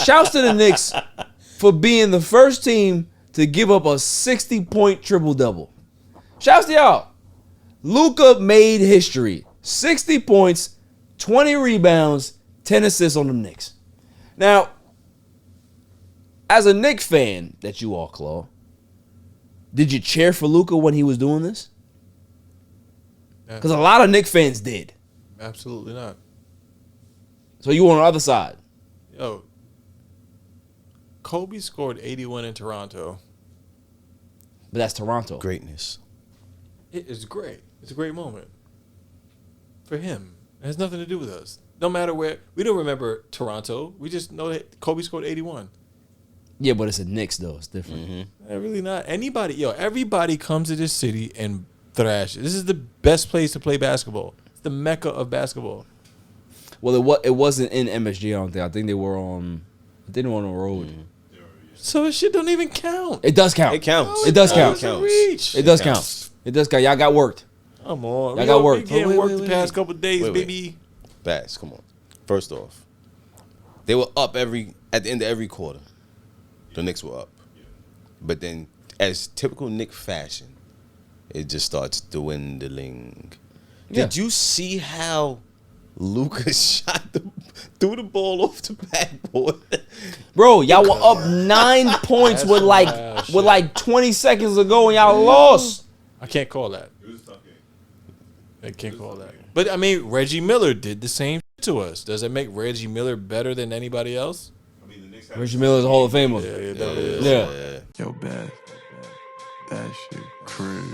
Shouts to the Knicks for being the first team to give up a 60-point triple-double. Shouts to y'all. Luka made history. 60 points, 20 rebounds, 10 assists on the Knicks. Now, as a Knicks fan that you are, Klaw, did you cheer for Luka when he was doing this? Because a lot of Knicks fans did. Absolutely not. So you on the other side. Yo, Kobe scored 81 in Toronto. But that's Toronto. Greatness. It is great. It's a great moment for him. It has nothing to do with us. No matter where. We don't remember Toronto. We just know that Kobe scored 81. Yeah, but it's a Knicks, though. It's different. Really not. Everybody comes to this city and thrashes. This is the best place to play basketball. It's the mecca of basketball. Well, it wasn't in MSG, I don't think. I think they were on the road. So this shit don't even count. It does count. It counts. It does count. It counts. Reach. It does count. It does count. Y'all got worked. Come on. Y'all got worked. We getting worked the wait. past couple of days, Wait. baby. Bass, come on. First off, they were up at the end of every quarter. The Knicks were up. But then, as typical Knick fashion, it just starts dwindling. Yeah. Did you see how Luka threw the ball off the backboard? Bro, y'all were up 9 points with like 20 seconds ago and y'all lost. I can't call that. I can't call that. But, I mean, Reggie Miller did the same to us. Does it make Reggie Miller better than anybody else? Reggie Miller's a Hall of Famer. Yeah. Yo, Beth, that shit crazy.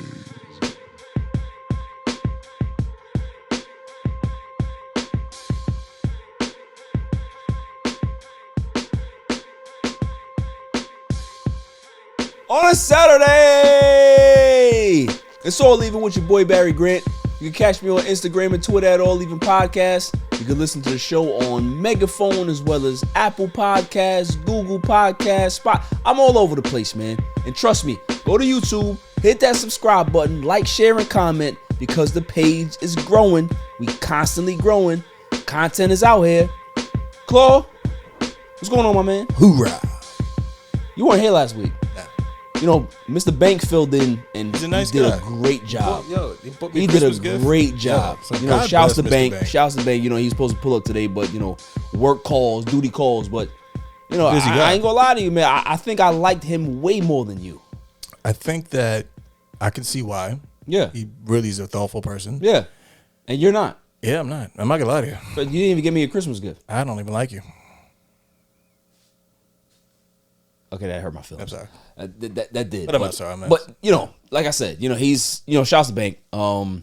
On a Saturday, it's All Even with your boy Barry Grant. You can catch me on Instagram and Twitter at All Even Podcast. You can listen to the show on Megaphone as well as Apple Podcasts, Google Podcasts, Spot. I'm all over the place, man. And trust me, go to YouTube, hit that subscribe button, like, share, and comment because the page is growing. We constantly growing. Content is out here. Klaw, what's going on, my man? Hoorah. You weren't here last week. You know, Mr. Bank filled in and He's a nice he did guy. a great job. He Did a great job. So you know, God shouts to bless Mr. Bank. Bank. Shouts to Bank. You know, he's supposed to pull up today, but, you know, work calls, duty calls. But, you know, Busy guy. I ain't going to lie to you, man. I think I liked him way more than you. I think that I can see why. Yeah. He really is a thoughtful person. Yeah. And you're not. Yeah, I'm not. I'm not going to lie to you. But you didn't even give me a Christmas gift. I don't even like you. Okay, that hurt my feelings. I'm sorry. That did. But I'm not sorry, man. But, you know, like I said, you know, he's, you know, shouts to Bank. The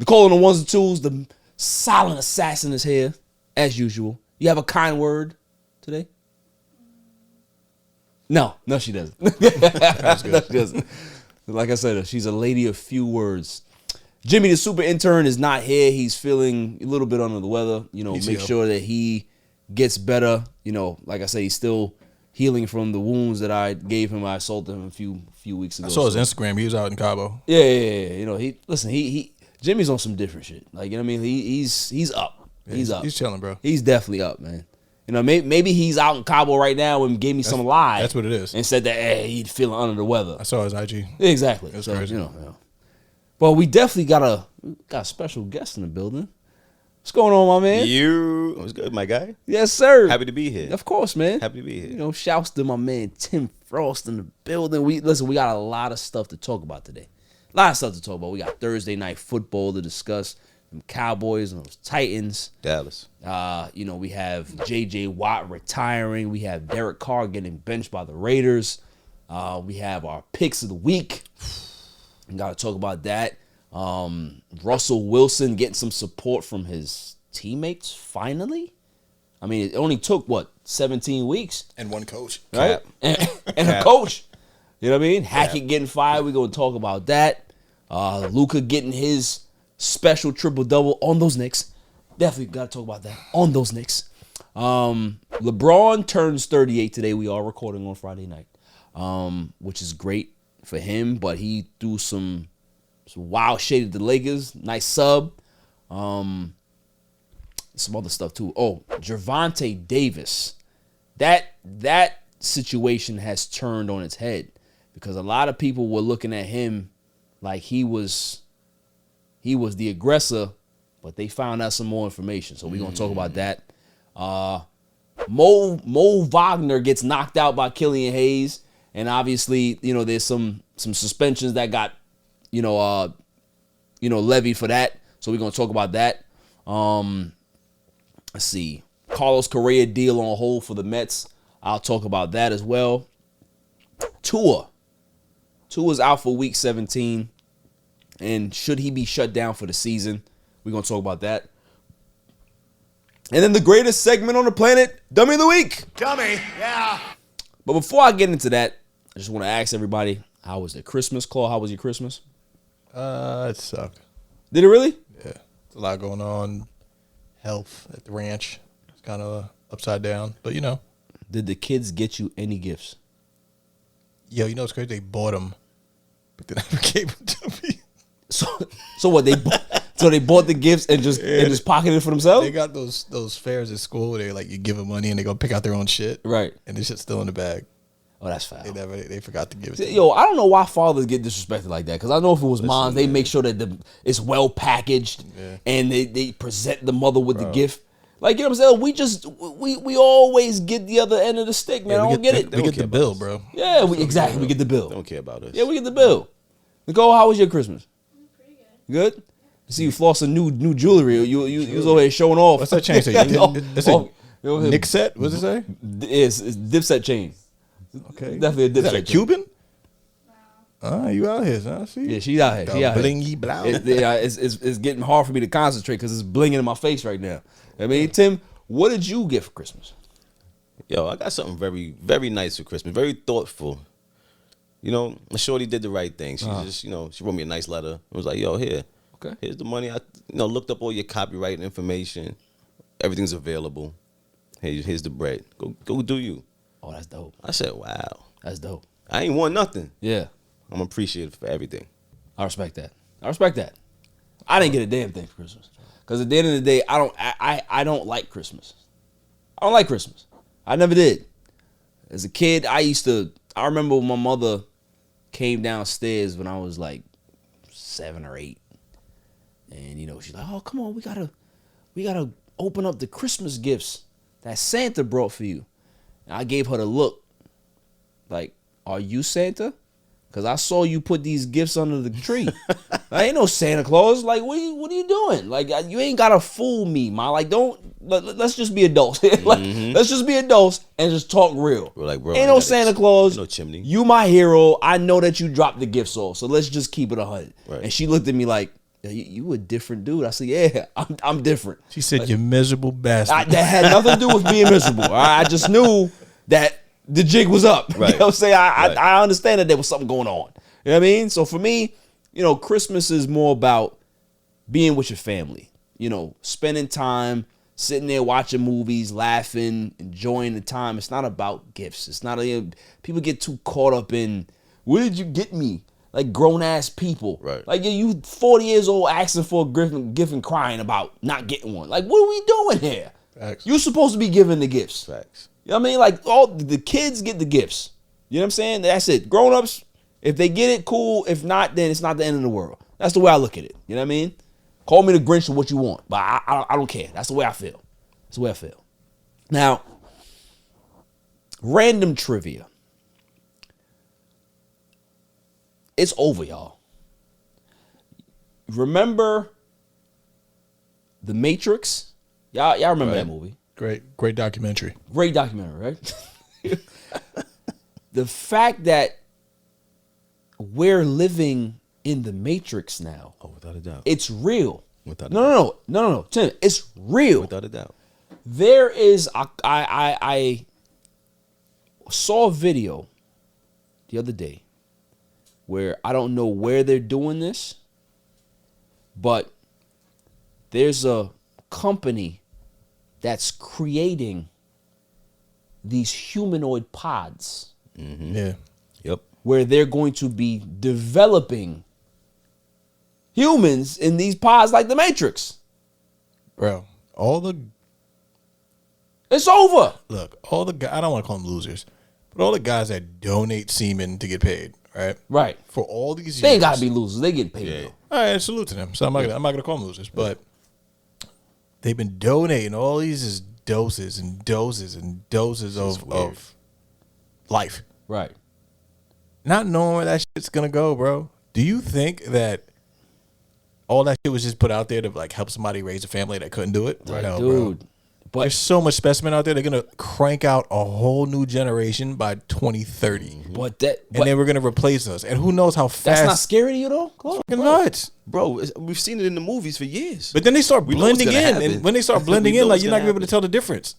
call on the ones and twos, the silent assassin is here, as usual. You have a kind word today? No, she doesn't. No, she doesn't. Like I said, she's a lady of few words. Jimmy, the super intern, is not here. He's feeling a little bit under the weather. You know, make sure that he gets better. You know, like I said, he's still healing from the wounds that I gave him. I assaulted him a few weeks ago. I saw his Instagram. He was out in Cabo. Yeah. You know, he Jimmy's on some different shit. Like, you know what I mean? He's up. Yeah, he's up. He's chilling, bro. He's definitely up, man. You know, maybe he's out in Cabo right now and gave me some lie. That's what it is. And said that, hey, he's feeling under the weather. I saw his IG. Exactly. That's so, crazy. you know. Well, we definitely got a special guest in the building. What's going on, my man? You was good, my guy. Yes, sir. Happy to be here. Of course, man. Happy to be here. You know, shouts to my man Tim Frost in the building. We got a lot of stuff to talk about today. A lot of stuff to talk about. We got Thursday night football to discuss. Them Cowboys and those Titans. Dallas. You know, we have J.J. Watt retiring. We have Derek Carr getting benched by the Raiders. We have our picks of the week. We got to talk about that. Russell Wilson getting some support from his teammates, finally. I mean, it only took, 17 weeks? And one coach. Right? And a coach. You know what I mean? Hackett getting fired. We're going to talk about that. Luka getting his special triple-double on those Knicks. Definitely got to talk about that on those Knicks. LeBron turns 38 today. We are recording on Friday night, which is great for him, but he threw some wild shade at the Lakers. Nice sub. Some other stuff, too. Oh, Gervonta Davis that situation has turned on its head because a lot of people were looking at him like he was the aggressor, but they found out some more information. So we're gonna talk about that. Mo Wagner gets knocked out by Killian Hayes, and obviously, there's some suspensions that got, levied for that. So we're gonna talk about that. Let's see. Carlos Correa deal on hold for the Mets. I'll talk about that as well. Tua's out for week 17. And should he be shut down for the season? We're going to talk about that. And then the greatest segment on the planet, Dummy of the Week. Dummy, yeah. But before I get into that, I just want to ask everybody, how was their Christmas? Claw, how was your Christmas? It sucked. Did it really? Yeah. There's a lot going on. Health at the ranch. It's kind of upside down. But, Did the kids get you any gifts? Yo, what's crazy? They bought them, but they never gave them to me. So what they bought the gifts and just pocketed it for themselves? They got those fairs at school where you give them money and they go pick out their own shit. Right. And the shit's still in the bag. Oh, that's foul. They forgot to give it to me. Yo, I don't know why fathers get disrespected like that. Because I know if it was moms, they make sure that it's well packaged and they present the mother with the gift. Like, you know what I'm saying? We always get the other end of the stick, man. I don't get it. We get the bill, bro. Yeah, we get the bill. They don't care about us. Yeah, we get the bill. Nicole, how was your Christmas? Pretty good. Good? I see you flossing new jewelry. You was over here showing off. What's that chain say? It's a Knicks set? What's it say? It's Dipset chain. Okay. Definitely a Dipset Is that a chain. Cuban? You out here, son. I see. Yeah, she's out here. She out here. Blingy blow. It's getting hard for me to concentrate because it's blinging in my face right now. I mean, Tim, what did you get for Christmas? Yo, I got something very, very nice for Christmas. Very thoughtful. Shorty did the right thing. She just, she wrote me a nice letter. It was like, yo, here's the money. I, looked up all your copyright information. Everything's available. Here's the bread. Go do you. Oh, that's dope. I said, wow. That's dope. I ain't want nothing. Yeah. I'm appreciative for everything. I respect that. I didn't get a damn thing for Christmas. Because at the end of the day, I don't like Christmas. I don't like Christmas. I never did. As a kid, I remember when my mother came downstairs when I was like 7 or 8. And, she's like, oh, come on, we gotta open up the Christmas gifts that Santa brought for you. And I gave her the look. Like, are you Santa? Because I saw you put these gifts under the tree. I ain't no Santa Claus. Like, what are you doing? Like, you ain't got to fool me, ma. Like, let's just be adults. Let's just be adults and just talk real. We're like, bro, ain't no Santa Claus. No chimney. You my hero. I know that you dropped the gifts off. So let's just keep it 100. Right. And she looked at me like, you a different dude. I said, yeah, I'm different. She said, you miserable bastard. That had nothing to do with being miserable. I just knew that the jig was up. Right. You know what I'm saying? Right. I understand that there was something going on. You know what I mean? So for me, Christmas is more about being with your family. Spending time, sitting there watching movies, laughing, enjoying the time. It's not about gifts. It's not people get too caught up in, what did you get me? Like grown-ass people. Right. Like, you 40 years old asking for a gift and crying about not getting one. Like, what are we doing here? Facts. You're supposed to be giving the gifts. Facts. You know what I mean? Like, all the kids get the gifts. You know what I'm saying? That's it. Grown-ups, if they get it, cool. If not, then it's not the end of the world. That's the way I look at it. You know what I mean? Call me the Grinch for what you want, but I don't care. That's the way I feel. That's the way I feel. Now, random trivia. It's over, y'all. Remember The Matrix? Y'all remember that movie? Great documentary. Great documentary, right? The fact that we're living in the Matrix now. Oh, without a doubt. It's real. Without a doubt. No. Tim, it's real. Without a doubt. There is, I saw a video the other day where I don't know where they're doing this, but there's a company that's creating these humanoid pods. Mm-hmm. Yeah. Yep. Where they're going to be developing humans in these pods like the Matrix. Bro, all the It's over. Look, all the guys, I don't want to call them losers, but all the guys that donate semen to get paid, right? Right. For all these years. They ain't got to be losers. They get paid, Yeah. though. All right, salute to them. So I'm not gonna call them losers, but they've been donating all these doses and doses and doses of life, Right. not knowing where that shit's gonna go, bro. Do you think that all that shit was just put out there to like help somebody raise a family that couldn't do it? Like, No, dude. bro. But There's so much specimen out there. They're gonna crank out a whole new generation by 2030, but that and then we're gonna replace us. And who knows how fast? that's not scary to you, though? Claw? fucking nuts. Bro, we've seen it in the movies for years. But then they start We know what's blending gonna in, happen. and when they start blending We in, know like what's you're not gonna gonna be able to happen. tell the difference.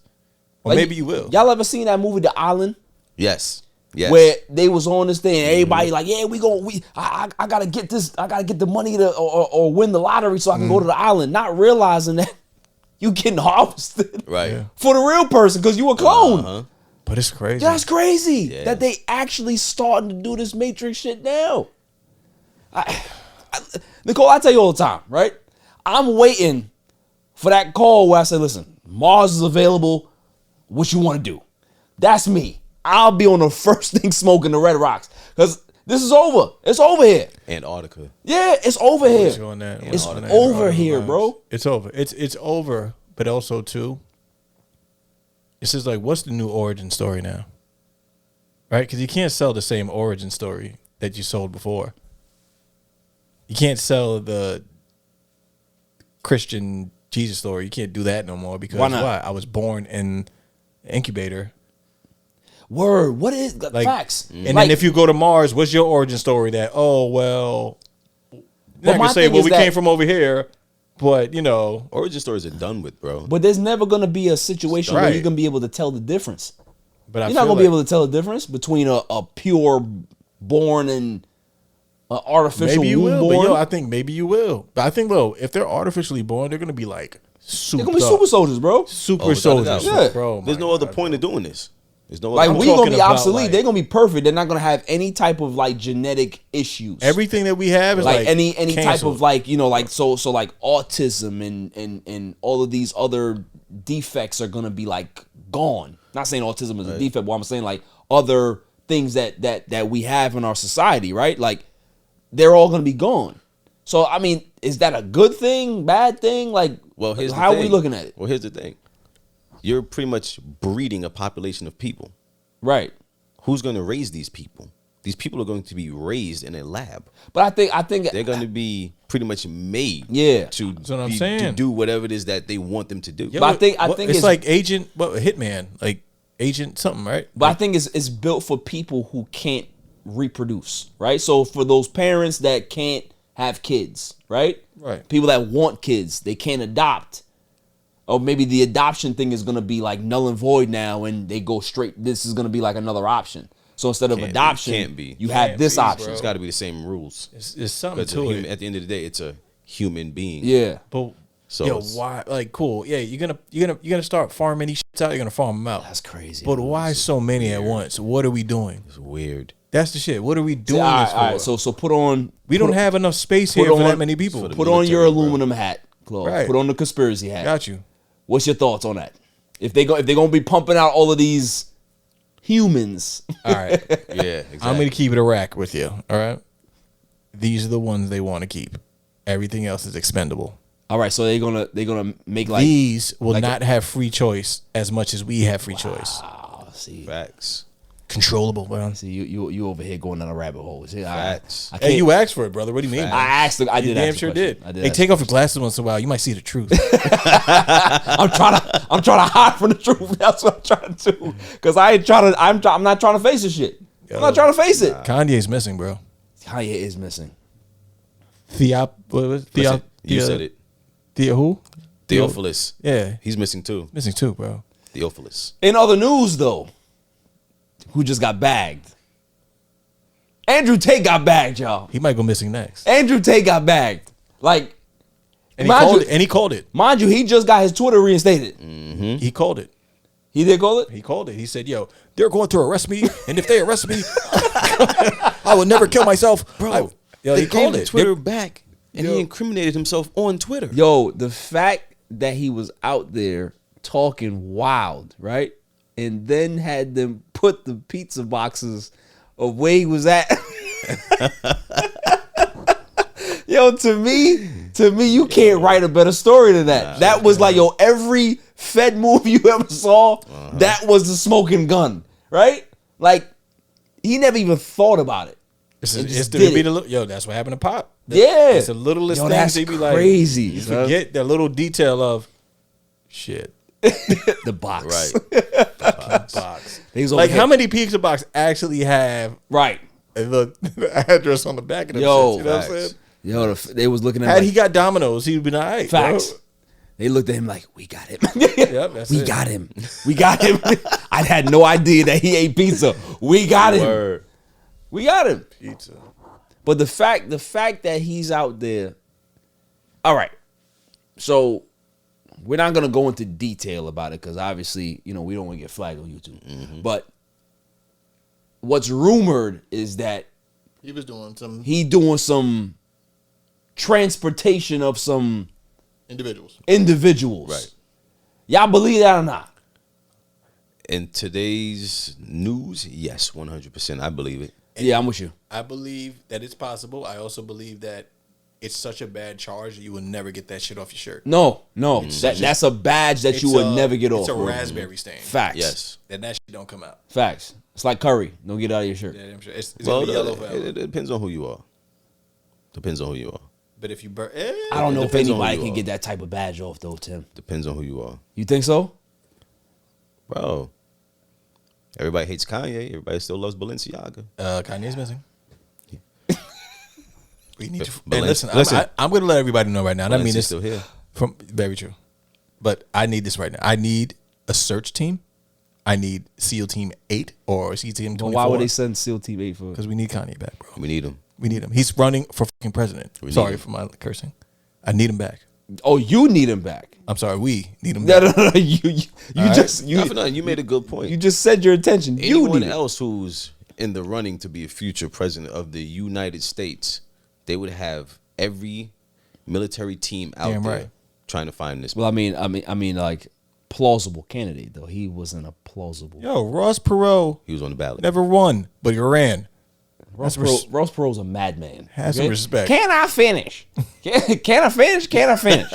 Or Like, maybe you will. Y'all ever seen that movie, The Island? Yes. Yes. Where they was on this thing and everybody like, yeah, I gotta get this, I gotta get the money to or win the lottery so I can go to the island, not realizing that you getting harvested Right. Yeah. for the real person because you a clone. Uh-huh. But it's crazy. That's crazy Yeah. that they actually starting to do this Matrix shit now. Nicole, I tell you all the time, right? I'm waiting for that call where I say, listen, Mars is available. What you want to do? That's me. I'll be on the first thing smoking the Red Rocks because this is over. It's over here. Antarctica. Yeah, it's over here. What's going on? It's What's going on? over here, bro. It's over. It's over. But also too, it's just like, what's the new origin story now? Right? Because you can't sell the same origin story that you sold before. You can't sell the Christian Jesus story. You can't do that no more because Why not? I was born in the incubator. Word. What is Like, facts? And then if you go to Mars, what's your origin story? That, oh, well, you're not my going to say, thing well, is we that- came from over here, but, you know. Origin stories are done with, bro. but there's never gonna be a situation where Right. you're gonna be able to tell the difference. But I You're not feel gonna be like able to tell the difference between a pure born and an artificial maybe you womb will, born. but yo, I think maybe you will. But I think, though, if they're artificially born, they're going to be like They're super gonna be super soldiers, bro. super Oh, without a soldiers. doubt. Yeah. Bro, There's my no other God, point bro. of doing this. There's no Like other we point. gonna be talking about, obsolete. like- They're gonna be perfect. They're not gonna have any type of like genetic issues. Everything that we have is like like any type canceled. of like, you know, like so like autism and all of these other defects are gonna be like gone. Not saying autism is a defect, but I'm saying like other things that we have in our society, right? Like they're all gonna be gone. So I mean, is that a good thing, bad thing? Like, Well, here's the how thing. are we looking at it? Well, here's the thing. You're pretty much breeding a population of people. Right. Who's going to raise these people? These people are going to be raised in a lab. But I think They're going to be pretty much made Yeah. to, That's what I'm to saying. do whatever it is that they want them to do. Yeah, but I think it's it's like Agent, Hitman, like Agent something, right? But I think it's built for people who can't reproduce, right? So for those parents that can't have kids, right? Right. People that want kids, they can't adopt. Or maybe the adoption thing is going to be like null and void now and they go straight. This is going to be like another option. So instead of Can't be. adoption, Can't be. you have Can't this be, option. bro. It's got to be the same rules. It's something But to it. at the end of the day, it's a human being. Yeah. But So yo, it's- why? Like, cool. Yeah, you're gonna start farming these shits out. You're gonna farm them out. That's crazy. But why so many at once? What are we doing? It's weird. That's the shit. What are we doing all this for? right, all right. So put on. we don't have enough space here put for on- that many people. for the Put on your military, bro. aluminum hat, Claw. Right. Put on the conspiracy hat. Got you. What's your thoughts on that? If they're gonna be pumping out all of these humans, All right. Yeah, exactly. I'm gonna keep it a rack with you. All right. These are the ones they want to keep. Everything else is expendable. all right. So they're gonna make like These will like not have free choice as much as we have free choice. oh, see. Facts. Controllable, man. See, you over here going down a rabbit hole. See, Facts. I can't. Hey, you asked for it, brother. What do you mean? I asked. I You did. damn ask the sure question. did. I did. Hey, ask take the off your glasses once in a while. You might see the truth. I'm trying to hide from the truth. That's what I'm trying to do. Cause I ain't trying to. I'm not trying to face this shit. I'm not trying to face it. Kanye's missing, bro. Kanye is missing. What was it? Listen, you said it. Who? Theophilus. Yeah, He's missing too. missing too, bro. Theophilus. In other news, though, who just got bagged? Andrew Tate got bagged, y'all. He might go missing next. Andrew Tate got bagged. Like, And he mind called you- it. And he called it. mind you, he just got his Twitter reinstated. He called it. He did call it. He called it. He said, "Yo, they're going to arrest me, and if they arrest me, I will never kill myself, Bro, Yo, they he called gave it. Twitter back, and Yo. he incriminated himself on Twitter. Yo, the fact that he was out there talking wild, right? And then had them put the pizza boxes of where he was at. Yo, to me, you can't write a better story than that. That was like, yo, every Fed movie you ever saw, that was the smoking gun, right? Like, he never even thought about it. Yo, that's what happened to Pop. Yeah. It's the littlest things. That's They be like, crazy. you forget that little detail of shit. The box. Right. Box. Like, how many pizza box actually have right. the address on the back of them? Yo, shits, you know what I'm saying? Yo, they was looking at Had like, he got Domino's, he'd been all right. facts. Bro. They looked at him like, we got him. That's we it. got him. We got him. I had no idea that he ate pizza. We got him. Word. We got him. Pizza. But the fact that he's out there. All right. So we're not gonna go into detail about it because obviously, we don't want to get flagged on YouTube. Mm-hmm. But what's rumored is that He was doing some doing some transportation of some individuals. Right. Y'all believe that or not? In today's news, yes, 100%. I believe it. Yeah, I'm with you. I believe that it's possible. I also believe that it's such a bad charge that you will never get that shit off your shirt. No. That's a badge that you would never get off. It's a bro. raspberry stain. Facts. Yes. That shit don't come out. Facts. It's like curry. Don't get it out of your shirt. Yeah, I'm sure. It's Well, gonna be yellow forever. it depends on who you are. Depends on who you are. But if you burn, I don't know if depends on who anybody you can are. get that type of badge off though, Tim. Depends on who you are. You think so? Bro, everybody hates Kanye. Everybody still loves Balenciaga. Kanye's missing. We need to. But And listen, listen. I'm going to let everybody know right now. And I mean Balenci's this still here. from very true, but I need this right now. I need a search team. I need SEAL Team 8 or SEAL Team 24. But why would they send SEAL Team 8 for? Because we need Kanye back, bro. We need him. We need him. He's running for fucking president. We need Sorry him. for my cursing. I need him back. Oh, you need him back. I'm sorry. We need him No, back. no. You right. just Not for nothing, you made a good point. you just said your intention. You Anyone need it. else who's in the running to be a future president of the United States, they would have every military team out Damn there right. trying to find this. Well, I mean, like plausible candidate though. He wasn't a plausible. Yo, Ross Perot He was on the ballot. never won, but he ran. Ross That's Perot's a madman. Have some respect. Can I finish? Can I finish? Can I finish?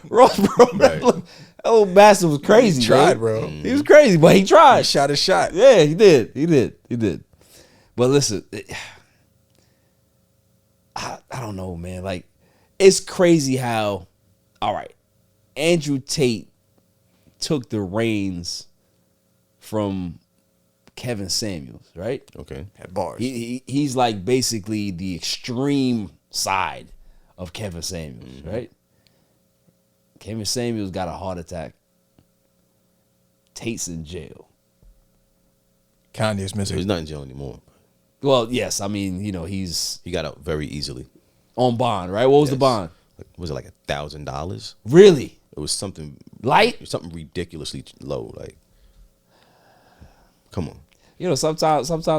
Ross Perot, that little bastard was crazy. He tried, bro. bro. He was crazy, but he tried. He shot his shot. Yeah, he did. But listen, I don't know, man. Like, it's crazy how, all right, Andrew Tate took the reins from Kevin Samuels, right? Okay. Had bars. He's like basically the extreme side of Kevin Samuels, right? Kevin Samuels got a heart attack. Tate's in jail. Kanye's missing. He's not in jail anymore. Well, yes, I mean, he's He got out very easily. on bond, right? What was the Yes. bond? Was it like $1,000? Really? It was something Light? something ridiculously low. Like, come on. Sometimes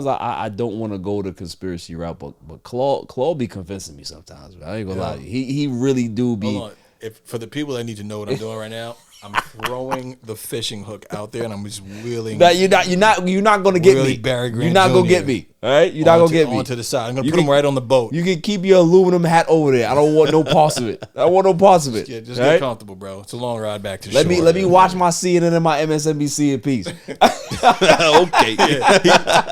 I don't want to go the conspiracy route, but Klaw be convincing me sometimes. Man. I ain't gonna lie to you. He really do be. Hold on. If for the people that need to know what I'm doing right now, I'm throwing the fishing hook out there and I'm just wheeling. That you're not gonna get Really me. Barry You're Grant not gonna Jr. get me. All right, you're not gonna get me. Onto the side. I'm gonna You put him can- right on the boat. You can keep your aluminum hat over there. I don't want no parts of it. I don't want no parts of it. Yeah, just all get right? comfortable, bro. It's a long ride back to Let shore. me watch my CNN and my MSNBC in peace. Okay.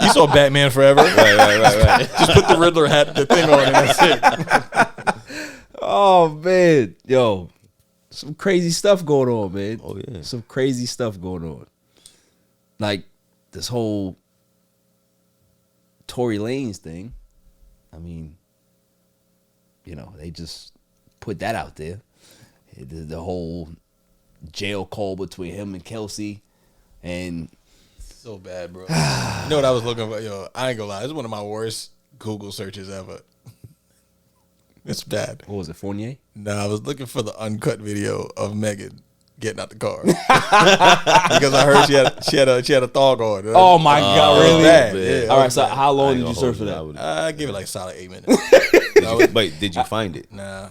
You saw Batman Forever. right. Just put the Riddler hat, the thing on, and that's it. Oh man, yo, some crazy stuff going on, man. Oh, yeah. Some crazy stuff going on. Like this whole Tory Lanez thing. I mean, they just put that out there. The whole jail call between him and Kelsey, and So bad, bro. You know what I was looking for? Yo, I ain't gonna lie. This is one of my worst Google searches ever. It's bad. what was it, Fournier? No, I was looking for the uncut video of Megan getting out the car because I heard she had a thong on. Oh my God, really? Bad. man. Yeah, All right, so how I long ain't did you gonna search hold for you. that? I give it like solid 8 minutes. Wait, did you find it? Nah,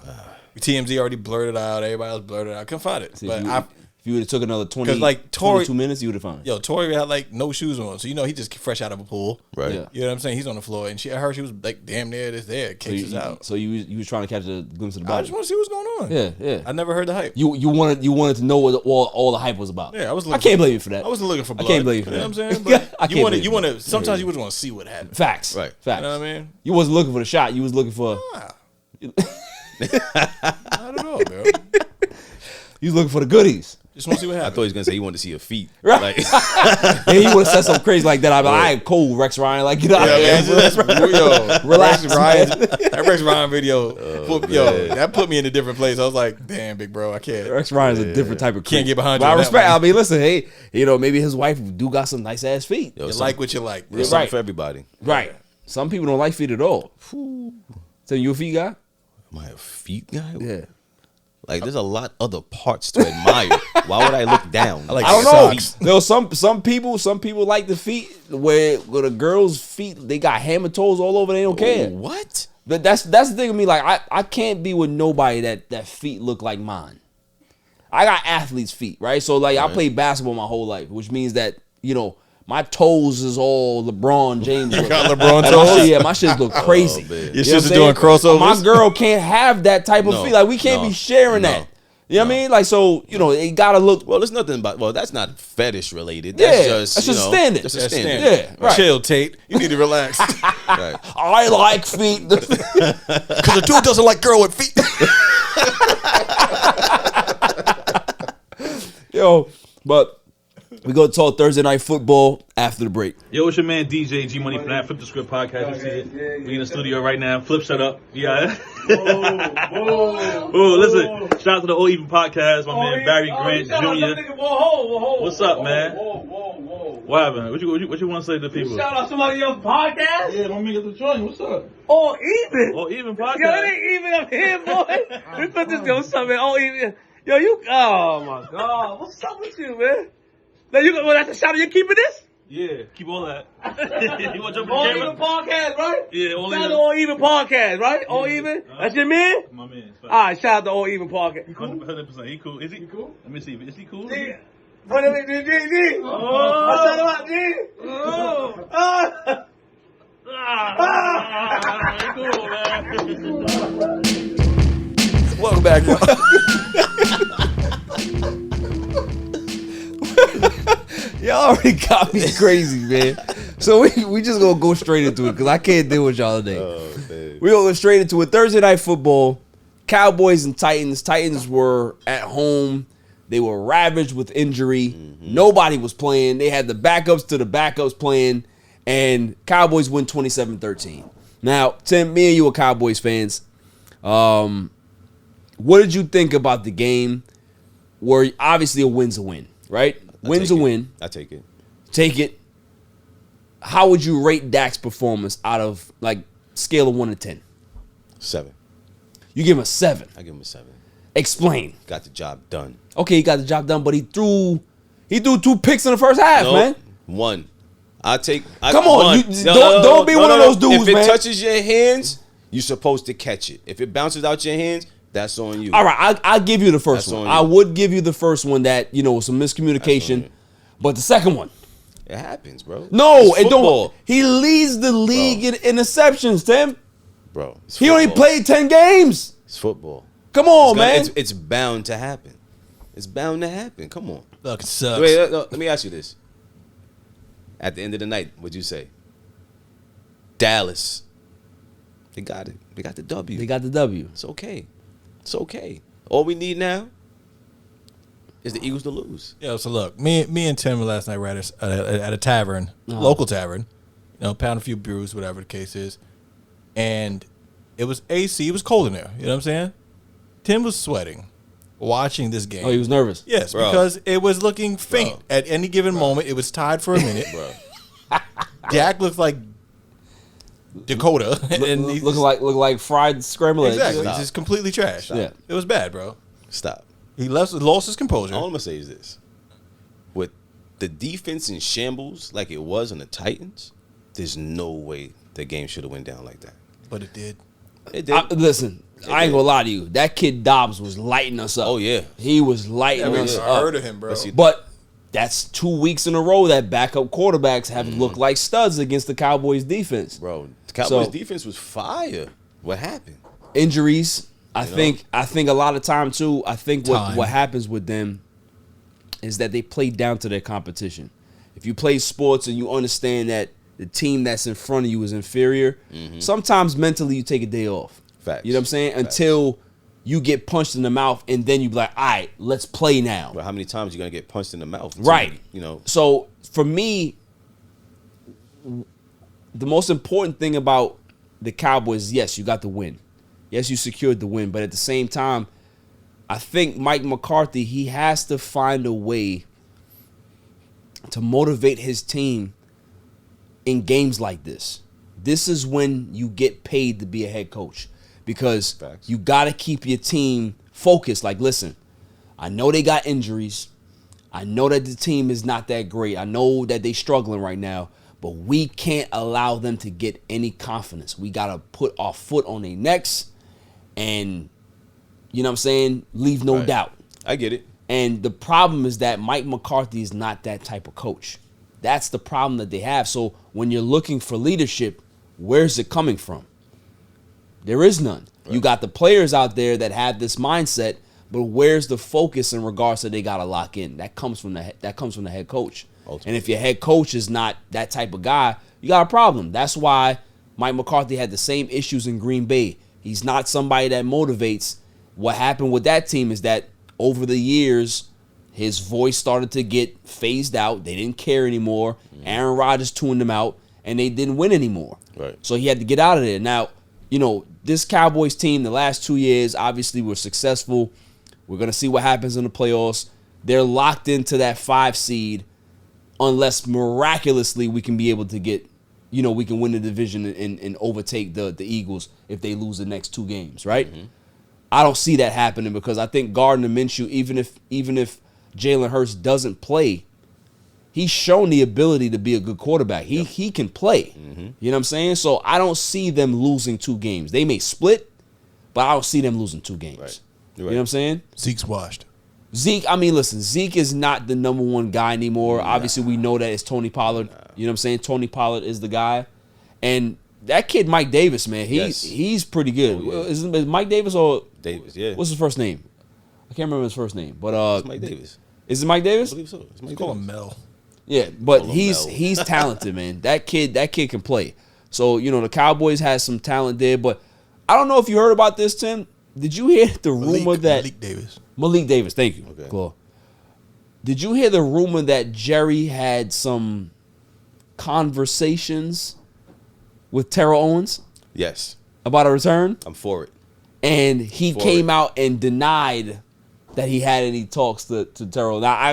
TMZ already blurted out. Everybody else blurted out. I couldn't find it. See, But if you would have took another 20, like Tory, 22 minutes, you would have found it. Yo, Tory had like no shoes on, so he just fresh out of a pool. Right. Yeah. You know what I'm saying? He's on the floor, and I heard she was like damn near there. Cases out. So you was trying to catch a glimpse of the I body. just want to see what's going on. Yeah. I never heard the hype. You wanted to know what all the hype was about. Yeah, I was. I can't blame you for that. I wasn't looking for blood. I can't blame you for You know that. what I'm saying? But I can't blame you you. want to. Sometimes you just want to see what happened. Facts. Right. Facts. You know what I mean? You wasn't looking for the shot. You was looking for. I don't know, bro. You was looking for the goodies. Just want to see what I happened. thought he was gonna say he wanted to see your feet. Right. Like, Yeah, he would have said something crazy like that. I'd be like, I ain't cold, Rex Ryan. Like, get out of Yeah, here. man, yo, Relax, Rex Ryan, man. that Rex Ryan video, man. that put me in a different place. I was like, damn, big bro, I can't. Rex Ryan's a different type of creep. Can't get behind But you I on that respect. one. I mean, listen, hey, maybe his wife do got some nice ass feet. yo, You some- like what you like, bro. there's something Right. for everybody. Right. Some people don't like feet at all. So you a feet guy? Am I a feet guy? Yeah. Like, there's a lot other parts to admire. Why would I look down? like I don't know. Socks. There some people like the feet where the girls' feet they got hammer toes all over. They don't care. What? But that's the thing with me. Like I can't be with nobody that feet look like mine. I got athlete's feet, right? So like I played basketball my whole life, which means that my toes is all LeBron James. You got LeBron My toes? shit, yeah, my shit's look crazy. man. Your You know shit's what I'm doing saying? crossovers? My girl can't have that type of No, feet. Like we can't no, be sharing no, that. You know what I mean? Like so, it gotta look. Well, there's nothing about. Well, that's not fetish related. That's Yeah, just that's you just know, standard. Just a That's standard. standard. Yeah, right. Chill, Tate. You need to relax. Right. I like feet. Because a dude doesn't like girl with feet. Yo, but we gonna talk Thursday night football after the break. Yo, it's your man DJ G Money from that Flip the Script podcast. You see it? We in the studio right now. Flip, shut up. Yeah. Oh, listen. Shout out to the All Even podcast. My man Barry Grant Jr. What's up, man? What happened? What you want to say to the people? Shout out somebody else's podcast. Yeah, my nigga the joint. What's up? All even. All Even Yo, it podcast. ain't even up here, boy. We put this go something. All even. Yo, you. Oh my God. What's up with you, man? Now you go. Well, that's a shout out. You keeping this? Yeah, keep all that. You want to jump All on even camera? podcast, right? Yeah, All Shout out Even. to All Even podcast, right? All even. That's your man. My man. All right. Shout out to All Even podcast. 100%. He cool. Is he cool? Let me see. Is he cool? G. What is it, G? Oh. Shout out, G. Oh. He cool, man. Welcome back, yo. Y'all already got me crazy, man. So we just gonna go straight into it because I can't deal with y'all today. We gonna go straight into it. Thursday night football. Cowboys and Titans. Titans were at home. They were ravaged with injury. Nobody was playing. They had the backups to the backups playing. And Cowboys win 27-13. Now, Tim, me and you are Cowboys fans. What did you think about the game? Where obviously a win's a win, right? Win's a win. I take it. Take it. How would you rate Dak's performance out of like scale of 1 to 10? 7. You give him a 7. I give him a 7. Explain. Got the job done. Okay, he got the job done, but he threw 2 picks in the first half, Nope. man. 1. Come on, don't be one of those dudes, if man. it touches your hands, you're supposed to catch it. If it bounces out your hands, that's on you. All right, I'll give you the first That's one. on you. I would give you the first one that, was some That's on miscommunication. you. But the second one, It happens, bro. no, It's it football, don't. He leads the league in interceptions, Tim. bro. It's He only football. played 10 games. It's football. Come on, It's gonna- man. It's bound to happen. It's bound to happen. Come on. Fucking sucks. Wait, let me ask you this. At the end of the night, what'd you say? Dallas. They got it. They got the W. They got the W. It's okay. It's okay. All we need now is the Eagles to lose. Yo, so look, me and Tim last night were at a tavern, local tavern, pound a few brews, whatever the case is, and it was AC. It was cold in there. You know what I'm saying? Tim was sweating watching this game. Oh, he was nervous. Yes, Bro. because it was looking faint Bro. at any given moment. It was tied for a minute. Bro. Dak looked like Dakota, and he's Look like fried scrambled eggs. exactly. Stop. He's just completely trash. Yeah. It was bad, bro. Stop. He lost his composure. All I'm going to say is this. With the defense in shambles like it was on the Titans, there's no way the game should have went down like that. But it did. It did. Listen, I ain't gonna lie to you. That kid Dobbs was lighting us up. Oh, yeah. He was lighting us I up. heard of him, bro. But that's 2 weeks in a row that backup quarterbacks have looked like studs against the Cowboys defense. Bro, the Cowboys So- defense was fire. What happened? Injuries. I think a lot of time too. I think Time. what happens with them is that they play down to their competition. If you play sports and you understand that the team that's in front of you is inferior, sometimes mentally you take a day off. Facts. You know what I'm saying? Facts. Until you get punched in the mouth and then you be like, all right, let's play now. Well, how many times you gonna get punched in the mouth? Right. You know. So for me, the most important thing about the Cowboys, yes, you got the win. Yes, you secured the win. But at the same time, I think Mike McCarthy, he has to find a way to motivate his team in games like this. This is when you get paid to be a head coach, because Facts. you got to keep your team focused. Like, listen, I know they got injuries. I know that the team is not that great. I know that they struggling right now, but we can't allow them to get any confidence. We got to put our foot on their necks and, you know what I'm saying, leave no Right. doubt. I get it. And the problem is that Mike McCarthy is not that type of coach. That's the problem that they have. So when you're looking for leadership, where's it coming from? There is none. You got the players out there that have this mindset, but where's the focus in regards to they got to lock in? That comes from the head coach. Ultimately. And if your head coach is not that type of guy, you got a problem. That's why Mike McCarthy had the same issues in Green Bay. He's not somebody that motivates. What happened with that team is that over the years, his voice started to get phased out. They didn't care anymore. Aaron Rodgers tuned them out, and they didn't win anymore. Right. So he had to get out of there. Now, you know, this Cowboys team, the last 2 years, obviously were successful. We're going to see what happens in the playoffs. They're locked into that 5 seed unless miraculously we can be able to get, you know, we can win the division and overtake the Eagles if they lose the next 2 games, right? I don't see that happening because I think Gardner Minshew, even if Jalen Hurts doesn't play, he's shown the ability to be a good quarterback. He can play. You know what I'm saying? So I don't see them losing 2 games. They may split, but I don't see them losing 2 games. Right. You know what I'm saying? Zeke's washed. Zeke, I mean, listen, Zeke is not the number 1 guy anymore. Obviously, we know that it's Tony Pollard. You know what I'm saying? Tony Pollard is the guy. And that kid, Mike Davis, man, he's pretty good. Oh, yeah. Is Mike Davis or Davis, yeah. what's his first name? I can't remember his first name. But It's Mike Davis. is it Mike I Davis? believe so. It's Mike Call Davis. him Mel. Yeah, but Call him he's Mel. talented, man. That kid can play. So, you know, the Cowboys has some talent there, but I don't know if you heard about this, Tim. Did you hear the rumor that Malik Davis. Thank you. Okay. Claw. Did you hear the rumor that Jerry had some conversations with Terrell Owens Yes. about a return? I'm for it. And he For came it. out and denied that he had any talks to Terrell. Now I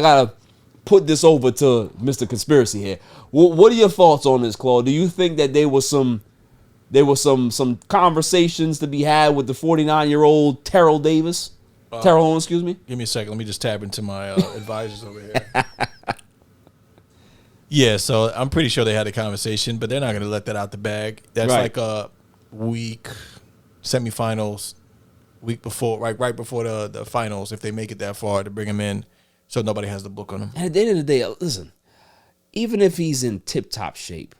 gotta put this over to Mr. Conspiracy here. What are your thoughts on this, Claw? Do you think that there was some conversations to be had with the 49-year-old Terrell Davis? Terrell Owens, excuse me. Give me a second. Let me just tap into my advisors over here. Yeah, so I'm pretty sure they had a conversation, but they're not going to let that out the bag. That's Right. like a week, semifinals, week before, right before the finals, if they make it that far, to bring him in so nobody has the book on him. And at the end of the day, listen, even if he's in tip-top shape,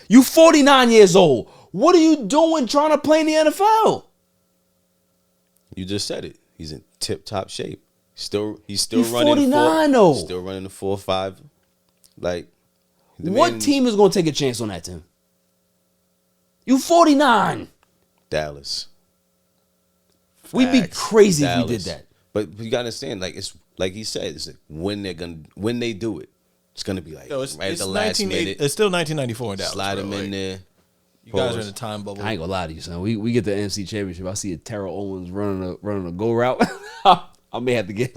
you 49 years old. What are you doing trying to play in the NFL? You just said it. He's in tip-top shape. He's still He's running 49 though. Still running the 4-5. Like the What man- team is going to take a chance on that, Tim? You 49. Dallas. We'd be Facts. crazy if we Dallas. did that. But you gotta understand, like it's like he said, it's like when they do it, it's gonna be like Yo, it's, right it's at the last 1980 minute. it's still 1994 in Dallas. Slide bro. him in Like, there. You guys are Pause. in a time bubble. I ain't gonna lie to you, son. We get the NFC Championship. I see a Terrell Owens running a go route. I may have to give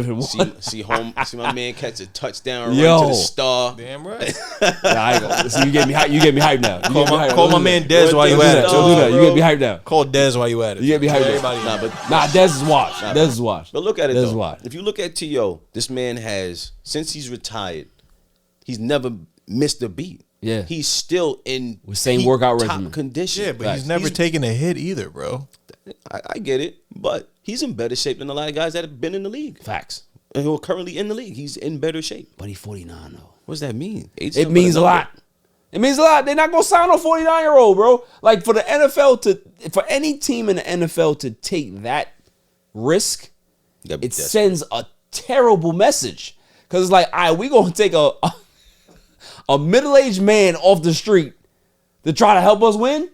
him one. See my man catch a touchdown run Yo. to the star. Damn right. Nah, I ain't gonna, see, you get me hyped now. You get me hyped. Call Don't my do man that. Dez while you Don't at do it. that. Don't do that. You get me hyped now. Call Dez while you at it. You get me hyped now. Everybody Nah, knows. but Nah, Dez is washed. Dez is washed. But look at it Dez is though. washed. If you look at T.O., this man has, since he's retired, he's never missed a beat. Yeah. he's still in With same peak workout top regimen. condition. Yeah, but he's never taken a hit either, bro. I get it, but he's in better shape than a lot of guys that have been in the league Facts. and who are currently in the league. He's in better shape. But he's 49 though. What does that mean? Age It means a lot. It means a lot. They're not gonna sign a 49-year-old, bro. Like for the NFL for any team in the NFL to take that risk, it sends a terrible message. Cause it's like, all right, we gonna take a middle-aged man off the street to try to help us win.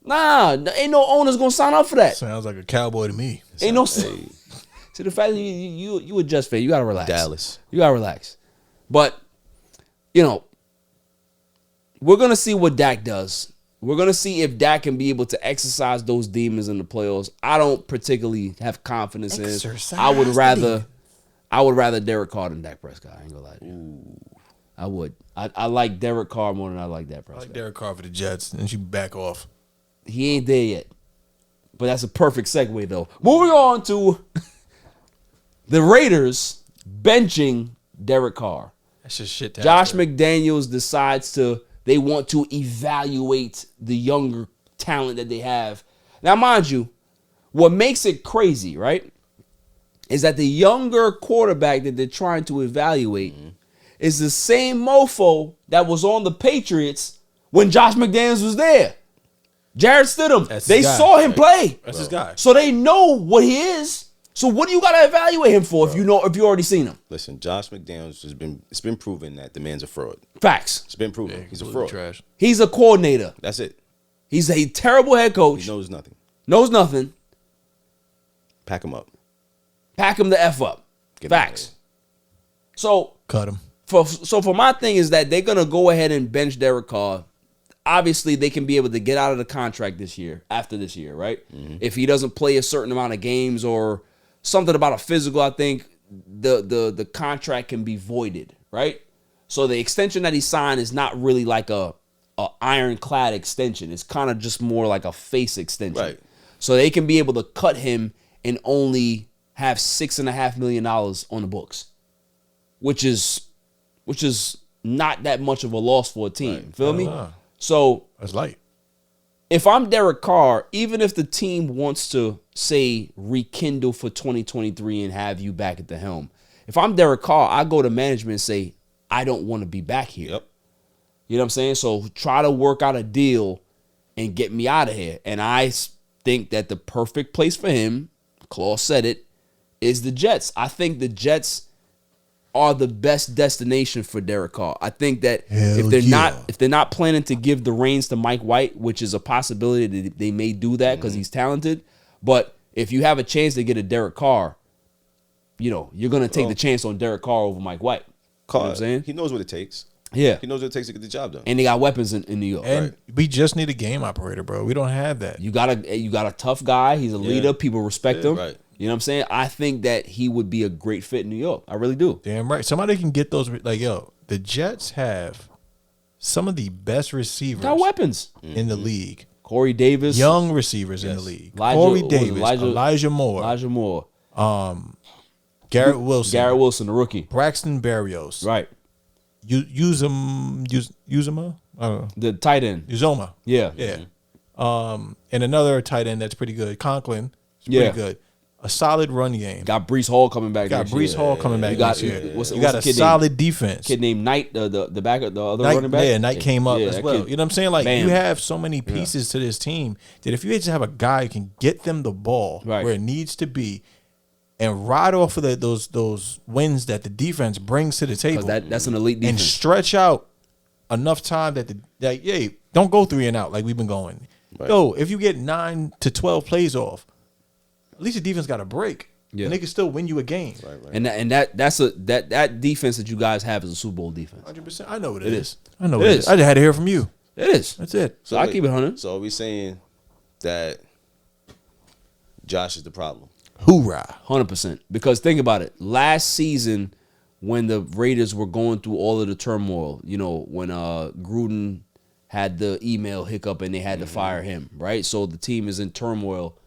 Nah, ain't no owner's gonna sign up for that. Sounds like a cowboy to me. Ain't no. See, the fact that you a Jets fan, you gotta relax. Dallas. You gotta relax. But we're gonna see what Dak does. We're gonna see if Dak can be able to exercise those demons in the playoffs. I don't particularly have confidence in. I would rather Derek Carr than Dak Prescott. I ain't gonna lie to you. I would. I like Derek Carr more than I like Dak I Prescott. like Derek Carr for the Jets, and you back off. He ain't there yet. But that's a perfect segue, though. Moving on to the Raiders benching Derek Carr. That's just shit. Josh McDaniels decides they want to evaluate the younger talent that they have. Now, mind you, what makes it crazy, right, is that the younger quarterback that they're trying to evaluate is the same mofo that was on the Patriots when Josh McDaniels was there. Jared Stidham. They saw him play. That's his guy. So they know what he is. So what do you got to evaluate him for if you already seen him? Listen, Josh McDaniels it's been proven that the man's a fraud. Facts. It's been proven. He's a fraud. Trash. He's a coordinator. That's it. He's a terrible head coach. He knows nothing. Knows nothing. Pack him up. Pack him the F up. Get him out of Facts. here. So Cut him. for my thing is that they're gonna go ahead and bench Derek Carr. Obviously, they can be able to get out of the contract after this year, right? If he doesn't play a certain amount of games or something about a physical, I think the contract can be voided, right? So the extension that he signed is not really like a ironclad extension. It's kind of just more like a face extension. Right. So they can be able to cut him and only have $6.5 million on the books, which is not that much of a loss for a team. Right. Feel me? So That's light. if I'm Derek Carr, even if the team wants to, say, rekindle for 2023 and have you back at the helm, if I'm Derek Carr, I go to management and say, I don't want to be back here. Yep. You know what I'm saying? So try to work out a deal and get me out of here. And I think that the perfect place for him, Klaw said it, is the Jets. I think the Jets are the best destination for Derek Carr. I think that if they're not planning to give the reins to Mike White, which is a possibility that they may do that because he's talented, but if you have a chance to get a Derek Carr, you're going to take the chance on Derek Carr over Mike White. Carr, You know what I'm saying? he knows what it takes. Yeah. He knows what it takes to get the job done. And they got weapons in New York. And we just need a game operator, bro. We don't have that. You got a tough guy. He's a leader. People respect him. Right. You know what I'm saying? I think that he would be a great fit in New York. I really do. Damn right. Somebody can get those. The Jets have some of the best receivers Got weapons. in the league. Corey Davis. Young receivers in the league. Elijah- Corey what was it, Davis, Elijah Moore, Elijah Moore. Garrett Wilson, Garrett Wilson, the rookie. Braxton Berrios, Right. Uzoma, I don't know. The tight end. Uzoma, Yeah. yeah. And another tight end that's pretty good, Conklin, is pretty Yeah. good. A solid run game. Got Brees Hall coming back. Got next Brees year. Hall coming back You got next year. what's You the got a kid solid defense. Kid named Knight, the back, the other Knight, running back. yeah, Knight came up as that well. kid- You know what I'm saying? Like Bam. you have so many pieces to this team that if you just have a guy who can get them the ball Right. where it needs to be and ride off of those wins that the defense brings to the table, that's an elite and defense. stretch out enough time that don't go 3 and out like we've been going. Right. Yo, if you get 9 to 12 plays off, at least the defense got a break. Yeah. And they can still win you a game. Right. And that defense that you guys have is a Super Bowl defense. 100%. I know what It it is. is. I know It what it is. is. I just had to hear from you. It is. That's it. So I wait, keep it 100. So are we saying that Josh is the problem? Hoorah. 100%. Because think about it. Last season, when the Raiders were going through all of the turmoil, when Gruden had the email hiccup and they had to fire him, right? So the team is in turmoil.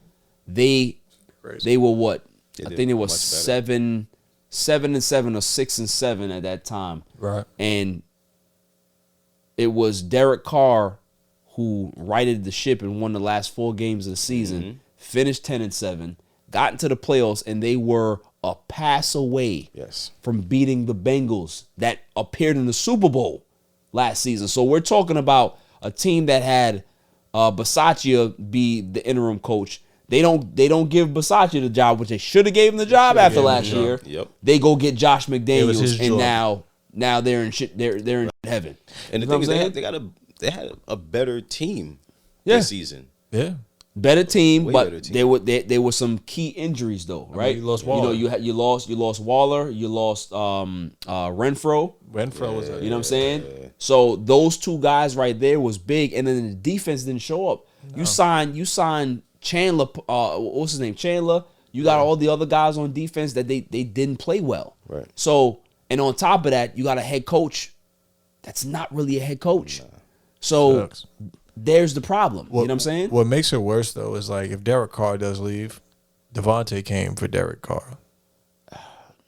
They were what? I think it was 7-7 or 6-7 at that time. Right. And it was Derek Carr who righted the ship and won the last 4 games of the season, finished 10-7, got into the playoffs, and they were a pass away from beating the Bengals that appeared in the Super Bowl last season. So we're talking about a team that had Bisaccia be the interim coach. They don't give Bisaccia the job, which they should have gave him the job after last year. They go get Josh McDaniels, and now they're in shit. They're in heaven. And the thing is, they had a better team this season. Yeah. Better team, but better team. there were some key injuries though, right? I mean, you lost Waller. You know, you lost Waller, you lost Renfro. Renfro was, you know what I'm saying? So those 2 guys right there was big, and then the defense didn't show up. No. You signed Chandler. What's his name? Chandler. You got all the other guys on defense that they didn't play well. Right. So, and on top of that, you got a head coach that's not really a head coach. Nah. So. There's the problem. You know what I'm saying? What makes it worse, though, is like if Derek Carr does leave, Devontae came for Derek Carr.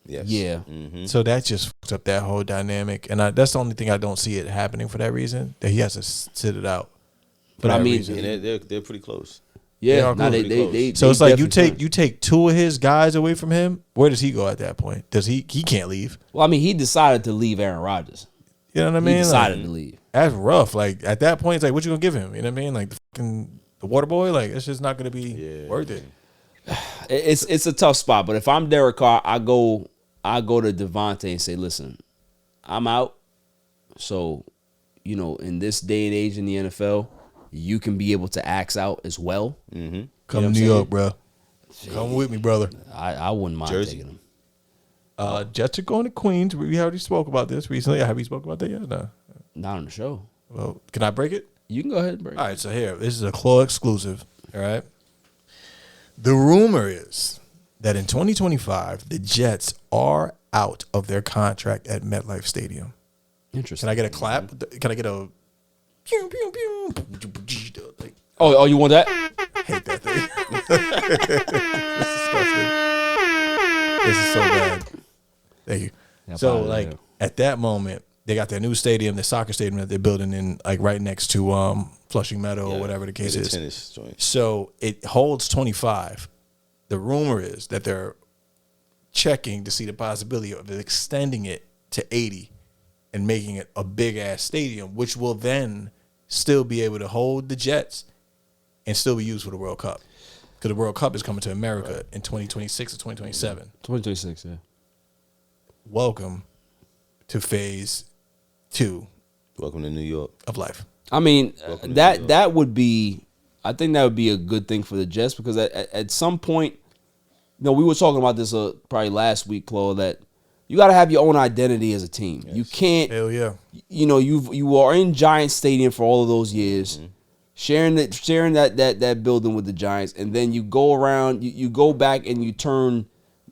Yes. Yeah. So that just fucks up that whole dynamic. And that's the only thing I don't see it happening for that reason, that he has to sit it out. But I mean, they're pretty close. Yeah. So it's like you take 2 of his guys away from him. Where does he go at that point? Does he can't leave? Well, I mean, he decided to leave Aaron Rodgers. You know what I mean? He decided to leave. That's rough. Like at that point, it's like, what you gonna give him? You know what I mean? Like the water boy. Like it's just not gonna be worth it. It's a tough spot. But if I'm Derek Carr, I go to Devontae and say, listen, I'm out. So, you know, in this day and age in the NFL, you can be able to axe out as well. Come to New York, bro. Come with me, brother. I wouldn't mind taking him. Jets are going to Queens. We already spoke about this recently. Have we spoke about that yet? No. Not on the show. Well, can I break it? You can go ahead and break it. All right, so here, this is a Klaw exclusive. All right. The rumor is that in 2025, the Jets are out of their contract at MetLife Stadium. Interesting. Can I get a clap? Can I get a pew, pew, pew? Like, oh, you want that? I hate that thing. This is so bad. Thank you. So, like, at that moment, they got their new stadium, the soccer stadium that they're building in, like, right next to Flushing Meadow or whatever the case is. Tennis joint. So it holds 25. The rumor is that they're checking to see the possibility of extending it to 80 and making it a big-ass stadium, which will then still be able to hold the Jets and still be used for the World Cup. Because the World Cup is coming to America in 2026 or 2027. 2026, yeah. Welcome to phase 2. Welcome to New York. Of life. I mean, that would be, I think that would be a good thing for the Jets because at some point, you know, we were talking about this probably last week, Klaw, that you got to have your own identity as a team. Yes. You can't, hell yeah. You know, you are in Giants Stadium for all of those years, sharing that building with the Giants, and then you go around, you go back and you turn,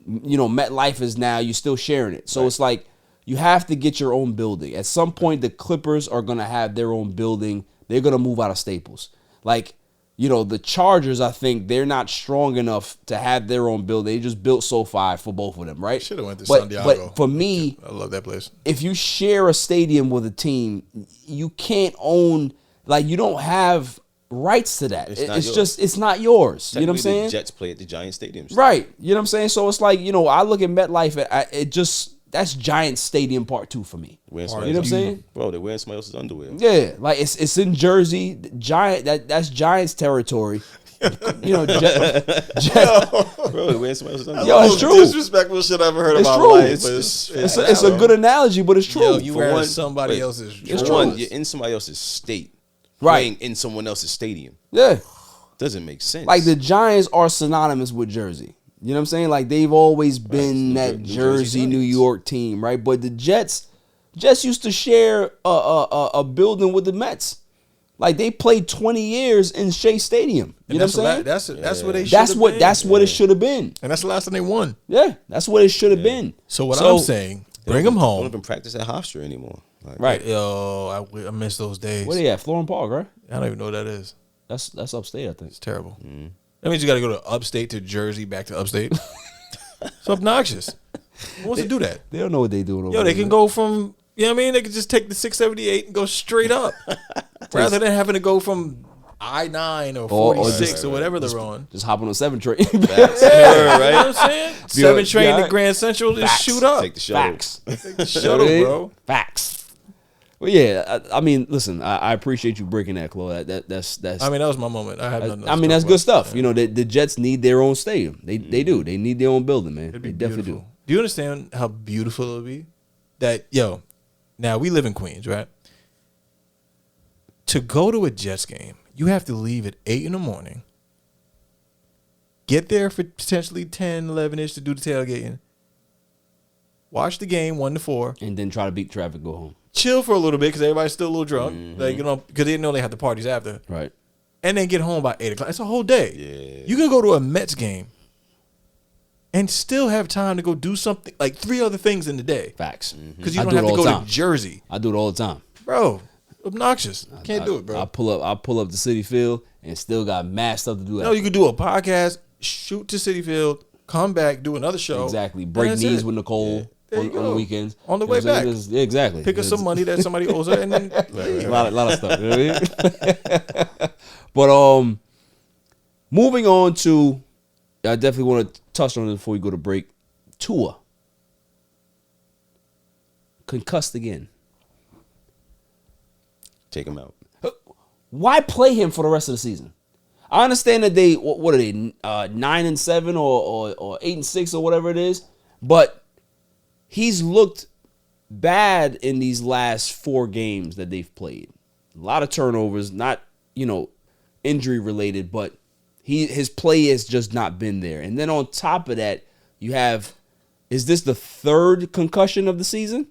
you know, MetLife is now, you're still sharing it. So it's like, you have to get your own building. At some point, the Clippers are going to have their own building. They're going to move out of Staples. Like, you know, the Chargers, I think, they're not strong enough to have their own building. They just built SoFi for both of them, right? Should have went to San Diego. But for me, I love that place. If you share a stadium with a team, you can't own, like, you don't have rights to that. It's not yours. You know what I'm saying? The Jets play at the Giant Stadium. Right. You know what I'm saying? So it's like, you know, I look at MetLife, that's Giant Stadium Part 2 for me. You know what I'm saying? Bro, they're wearing somebody else's underwear. Yeah, like it's in Jersey. That's Giants territory. You know, bro, they're wearing somebody else's underwear. Yo, it's true. Disrespectful shit I've ever heard it's in my true. life. It's a good analogy, but it's true. Yo, you wearing somebody else's. It's true. You're in somebody else's state, right? Playing in someone else's stadium. Yeah, doesn't make sense. Like the Giants are synonymous with Jersey. You know what I'm saying? Like they've always been that Jersey, New York team, right? But the Jets used to share a building with the Mets. Like they played 20 years in Shea Stadium. You know what I'm saying? That's what they should have been. That's what it should have been. And that's the last time they won. Yeah, that's what it should have been. So I'm saying, bring them home. Don't even practice at Hofstra anymore. Like, right. Yo, I miss those days. Where they at? Florham Park, right? I don't even know what that is. That's upstate, I think. It's terrible. Mm-hmm. That means you got to go to upstate to Jersey, back to upstate. It's obnoxious. Who wants to do that? They don't know what they doing over there. Yo, they can go from You know what I mean? They could just take the 678 and go straight up, rather than having to go from I-9 or 46 or whatever they're on. Just hop on a 7 train. Right? You know what I'm saying? 7 train yeah. to Grand Central, just Facts. shoot up. Take the shuttle. Facts. Take the shuttle, bro. Facts. Well, yeah. I mean, listen. I appreciate you breaking that, Klaw. That's. I mean, that was my moment. I have nothing else I mean, to that's talk good about. stuff. You know, the Jets need their own stadium. They do. They need their own building, man. It'd They be definitely beautiful. Do you understand how beautiful it would be? That, now we live in Queens, right? To go to a Jets game, you have to leave at 8 in the morning, get there for potentially 10, 11-ish to do the tailgating, watch the game 1-4, do. And then try to beat traffic, go home. chill for a little bit because everybody's still a little drunk, like, you know, because they know they have the parties after, Right. and then get home by 8 o'clock. It's a whole day. Yeah. You can go to a Mets game and still have time to go do something, like 3 other things in the day. Facts. Because you I don't do it have to all go the to time. Jersey. I do it all the time. Bro, obnoxious. Can't do it, bro. I pull up to City Field and still got mad stuff to do. No, you could do a podcast, shoot to City Field, come back, do another show. Exactly. and Break that's knees it. with Nicole There on you the go. weekends. On the You know way what I'm saying? back. Just- yeah, exactly. Pick up some money that somebody owes her, and then A lot of stuff. You know what I mean? But moving on to, I definitely want to touch on it before we go to break. Tua concussed again. Take him out. Why play him for the rest of the season? I understand that they what are they 9-7 or 8-6 or whatever it is, but he's looked bad in these last 4 games that they've played. A lot of turnovers, not injury related, but his play has just not been there. And then on top of that, you have, is this the 3rd concussion of the season?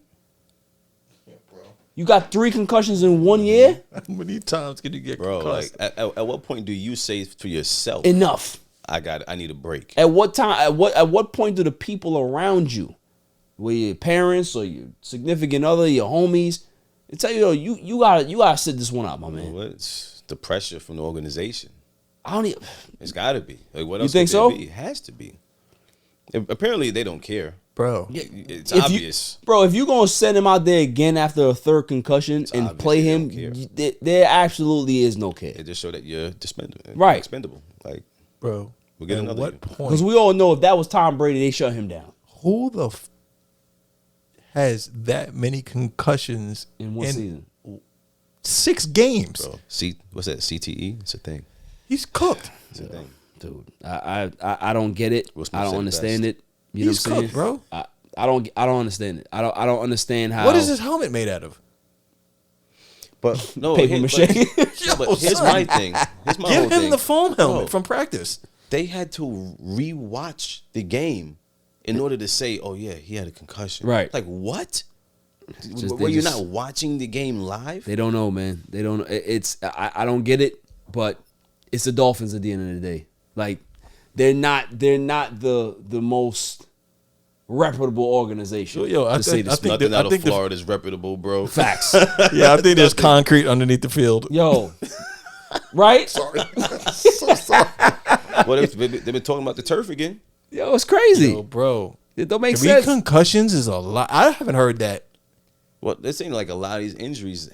You got 3 concussions in 1 year? how many times can you get Bro, concussed? like at what point do you say to yourself, Enough. I need a break? At what time? At what point do the people around you, where your parents or your significant other, your homies, they tell you, you gotta sit this one out, my man. Well, it's the pressure from the organization. I don't even. It's got to be. Like, what You else think could so? there be? It has to be. Apparently, they don't care. Bro, It's If you- obvious. Bro, if you're gonna send him out there again after a 3rd concussion and obvious play they him, don't care. there absolutely is no care. It just show that you're expendable. Right. Expendable. Like, bro, We'll get at another what year. point? Because we all know if that was Tom Brady, they shut him down Who the has that many concussions in one season. 6 games? bro, what's that? CTE? It's a thing. He's cooked. It's a thing. Dude, I don't get it. Will Smith I don't said it understand best. it. You know He's what I'm saying, cooked, bro. I don't understand it. I don't understand how. What is his helmet made out of? But no, Paper here- mache. but here's my thing. Here's my whole Give him thing. the foam helmet Bro, from practice. They had to rewatch the game in order to say, "Oh yeah, he had a concussion." Right. Like what? Just- Were they you just- not watching the game live? They don't know, man. They don't. It's I don't get it, but it's the Dolphins at the end of the day. Like they're not the most reputable organization. Yo, I to say think- the I speak. think Nothing the- out I think of the- Florida is reputable, bro. Facts. Yeah, I think there's concrete underneath the field. Yo, right? Well, they've been talking about the turf again. Yo, it's crazy. Yo, bro. It don't make 3 sense. concussions is a lot. I haven't heard that. Well, they're saying like a lot of these injuries,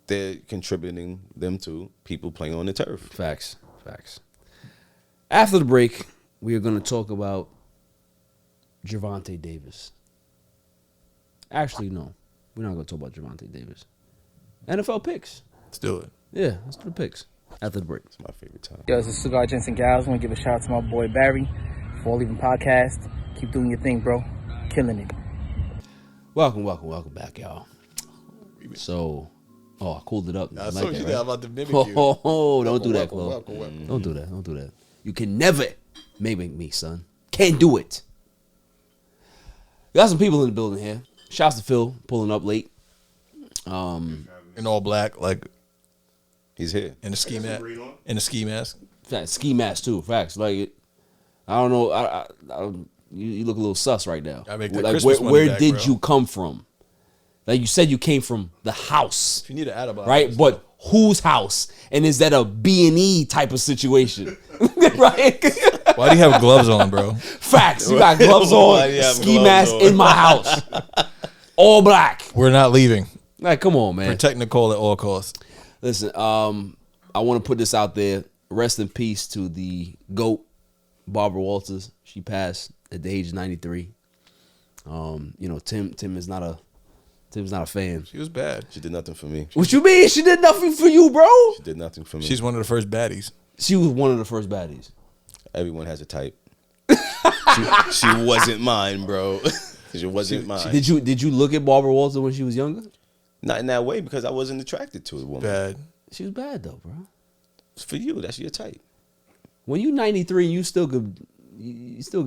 they're contributing them to people playing on the turf. Facts. After the break, we are going to talk about Gervonta Davis. Actually, no. We're not going to talk about Gervonta Davis. NFL picks. Let's do it. Yeah, let's do the picks. After the break. It's my favorite time. Yo, this is Cigar Gents and Gals. I want to give a shout out to my boy Barry for leaving podcast. Keep doing your thing, bro. Killing it. Welcome back, y'all. So, I cooled it up. I like that, right? about to mimic Oh, don't do that, Klaw. Don't do that. You can never mimic me, son. Can't do it. We got some people in the building here. Shouts to Phil pulling up late. In all black, like He's here. in a ski mask. In a ski mask. Facts, ski mask too. Facts. Like, I don't know. I you look a little sus right now. Gotta make that Like, Christmas money where back, did bro. you come from? Like you said, you came from the house, If you need an alibi, right? But whose house? And is that a B&E type of situation? Right? why do you have gloves on, bro? Facts. You got gloves Why on, do you have ski gloves mask on? in my house. All black. We're not leaving. Like, come on, man. Protect Nicole at all costs. Listen, I want to put this out there. Rest in peace to the GOAT, Barbara Walters. She passed at the age of 93. Tim is not a fan. She was bad. She did nothing for me. What you mean? She did nothing for you, bro? She did nothing for me. She's one of the first baddies. She was one of the first baddies. Everyone has a type. she wasn't mine, bro. She wasn't mine. Did you look at Barbara Walters when she was younger? Not in that way because I wasn't attracted to a woman. Bad. She was bad though, bro. It's for you. That's your type. When you 93, you still can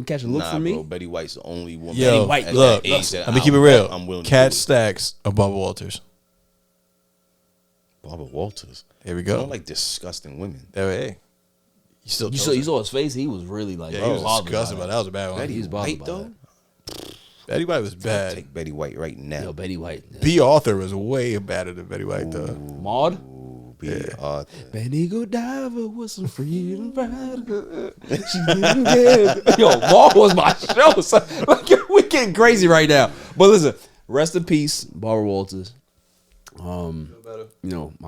catch a look from me. Bro, Betty White's the only woman. Yo, Betty White, at look, that age that let me keep it real. I'm willing Cat to do it. Stacks above Walters. Barbara Walters. Here we I go. don't like disgusting women. Hey. You You saw his face. He was really like, Yeah, he was bothered disgusted by about that. That was a bad one. Betty He's bothered White, by though? Betty White was I'll bad. take Betty White right now. Yo, Betty White. B. Arthur was way better than Betty White, though. Maud. Ooh, B. Arthur. Benny Godiva was some freedom fighter. She didn't get. Yo, Maud was my show. Son. Like, we getting crazy right now. But listen, rest in peace, Barbara Walters. My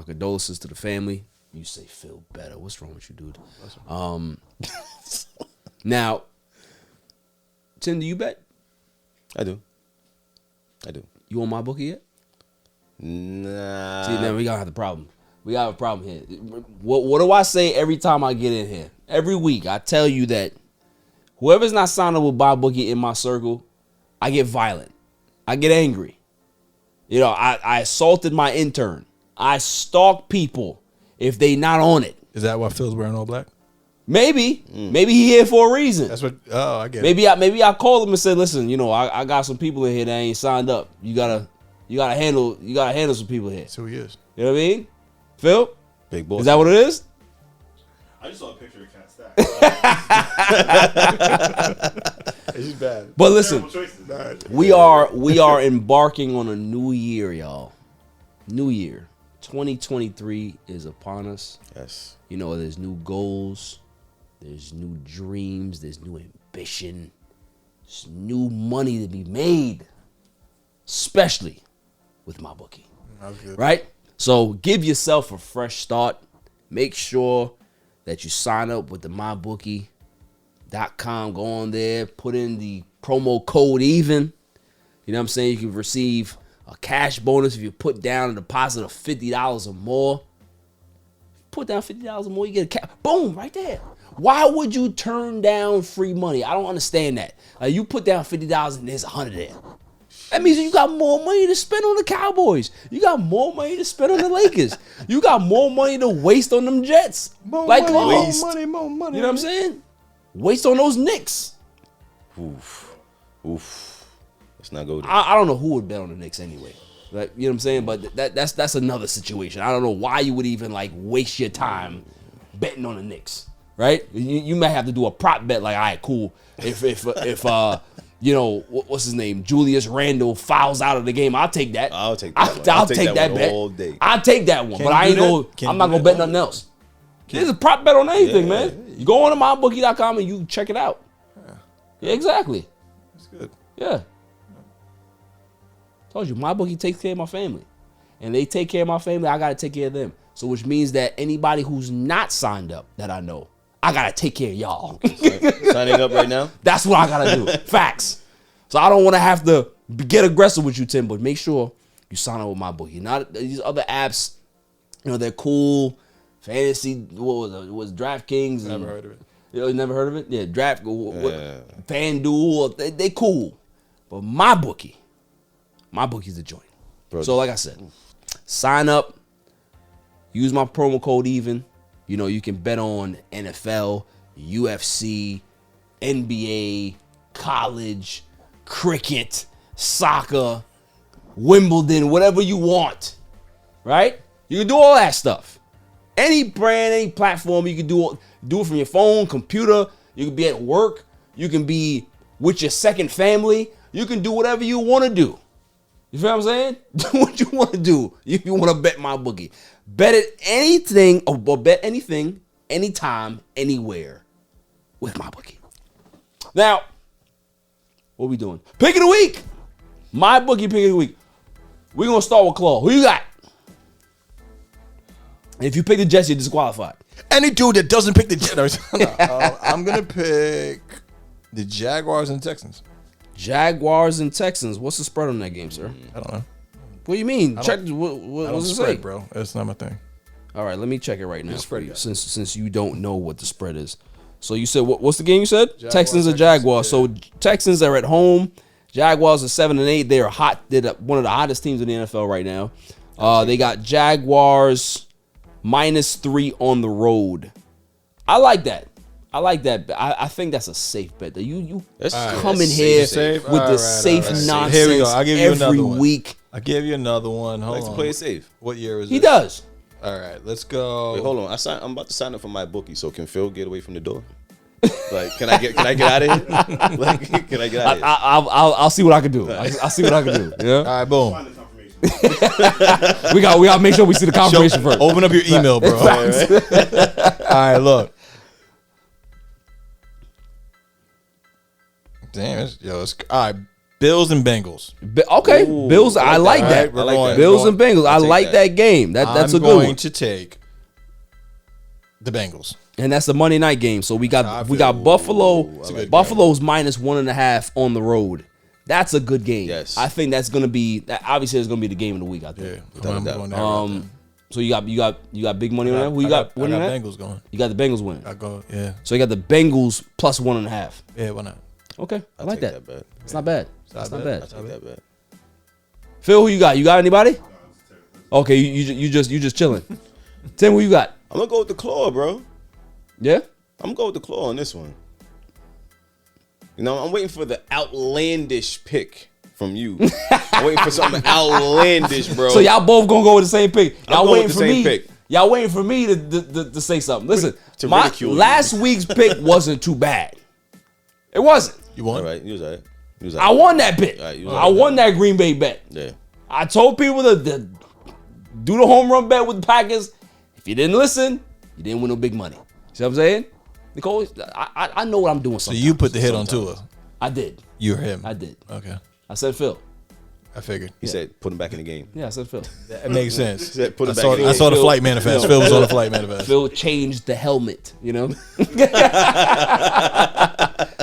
condolences to the family. You say feel better. What's wrong with you, dude? Now, Tim, do you bet? I do. You on my bookie yet? Nah. See, now we gotta have the problem. We got a problem here. What do I say every time I get in here? Every week, I tell you that whoever's not signed up with MyBookie in my circle, I get violent. I get angry. I assaulted my intern. I stalk people if they not on it. Is that why Phil's wearing all black? Maybe he here for a reason. That's what. Oh, I get it. Maybe I called him and said, listen, I got some people in here that ain't signed up. You gotta handle some people here. That's who he is. You know what I mean? Phil? Big boss. Is that what it is? I just saw a picture of Cat Stack. He's bad. But listen, Terrible choices. we are embarking on a new year, y'all. New year. 2023 is upon us. Yes. There's new goals, there's new dreams, there's new ambition, there's new money to be made, especially with MyBookie. Right? So give yourself a fresh start. Make sure that you sign up with the MyBookie.com. Go on there, put in the promo code EVEN. You know what I'm saying? You can receive a cash bonus if you put down a deposit of $50 or more. Put down $50 or more, you get a cash. Boom, right there. Why would you turn down free money? I don't understand that. You put down $50 and there's $100 there. That means you got more money to spend on the Cowboys. You got more money to spend on the Lakers. You got more money to waste on them Jets. More Like money, Klaw. more money. You know what I'm saying? Waste on those Knicks. Oof. Let's not go there. I don't know who would bet on the Knicks anyway. Like, you know what I'm saying? But that's another situation. I don't know why you would even waste your time betting on the Knicks, right? You might have to do a prop bet. Like, all right, cool. If what's his name, Julius Randle fouls out of the game, I'll take that. I'll take that one. I'll take that one bet all day. I'll take that one. Can But you I ain't do that? go. Can I'm you not do gonna that? bet nothing else. There's a prop bet on anything, Yeah. man. You go on to mybookie.com and you check it out. Yeah, exactly. That's good. Yeah. Told you, MyBookie takes care of my family. And they take care of my family, I gotta take care of them. So which means that anybody who's not signed up that I know, I gotta take care of y'all. Signing up right now? That's what I gotta do. Facts. So I don't wanna have to get aggressive with you, Tim, but make sure you sign up with MyBookie. Not these other apps, they're cool. Fantasy, what was DraftKings? Never heard of it. You never heard of it? Yeah, FanDuel, they cool. But MyBookie's the joint. Bro. So like I said, sign up, use my promo code EVEN. You can bet on NFL, UFC, NBA, college, cricket, soccer, Wimbledon, whatever you want, right? You can do all that stuff. Any brand, any platform, you can do it from your phone, computer. You can be at work. You can be with your second family. You can do whatever you want to do. You feel what I'm saying? Do what you want to do if you want to bet MyBookie. Bet it anything or bet anything, anytime, anywhere with MyBookie. Now, what we doing? Pick of the week. My bookie pick of the week. We're gonna start with Klaw. Who you got? If you pick the Jets, you're disqualified. Any dude that doesn't pick the Jets. I'm gonna pick the Jaguars and Texans. Jaguars and Texans. What's the spread on that game, sir? I don't know. What do you mean? Check. I What don't does it spread, say, bro. That's not my thing. All right, let me check it right now. Just spread For you, it. since you don't know what the spread is. So you said what's the game you said? Jaguars, Texans or Jaguars. So Texans are at home. Jaguars are 7-8. They're hot. They're one of the hottest teams in the NFL right now. They got Jaguars -3 on the road. I like that. I think that's a safe bet. You come in here safe. with the safe nonsense Here we go. I'll give you every another one. week. I'll give you another one. Hold Like on. to play it safe. What year is He it? does. All right, let's go. Wait, hold on. I'm about to sign up for my bookie. So can Phil get away from the door? Like, can I get out of here? Like, can I get out of here? I'll see what I can do. I'll see what I can do. Yeah. All right, boom. Find the confirmation. We got to make sure we see the confirmation first. Open up your email, bro. All right, look. Damn, it's all right. Bills and Bengals. Okay, Ooh, Bills. I like All that. right, we're going- Bills and Bengals. I I'll take like that. that game. That's a I'm good going one. to take the Bengals. And that's the Monday night game. So we I got feel- Buffalo. It's a good Buffalo's -1.5 on the road. That's a good game. Yes. I think that's gonna be. Obviously, it's gonna be the game of the week. I think. Yeah, I'm doubt. going there. So you got big money on that. Who you got? I winning got that? Bengals going. You got the Bengals winning. I go. Yeah, So you got the Bengals +1.5. yeah. Why not? Okay, I I'll like take that. bet. It's not bad. That's not not bad. bad. I'll take that bet. Phil, who you got? You got anybody? Okay, you just chilling. Tim, who you got? I'm gonna go with the Klaw, bro. Yeah. I'm gonna go with the Klaw on this one. You know, I'm waiting for the outlandish pick from you. I'm waiting for something outlandish, bro. So y'all both gonna go with the same pick. I'm Y'all going waiting with for the same me. pick. Y'all waiting for me to say something. Listen, To my ridicule you. last week's pick wasn't too bad. It wasn't. You won. All right, you was all right. You was all I right. won that pick. All right, you was I all right. won that Green Bay bet. Yeah. I told people to do the home run bet with the Packers. If you didn't listen, you didn't win no big money. See what I'm saying? Nicole, I know what I'm doing. So Sometimes. you put the hit on Tua. I did. You or him? I did. Okay, I said Phil. I figured. He said, put him back in the game. Yeah, I said Phil. It makes sense. He said, put I him back saw, in the I game. saw the Phil- flight manifest. Phil was on the flight manifest. Phil changed the helmet, you know?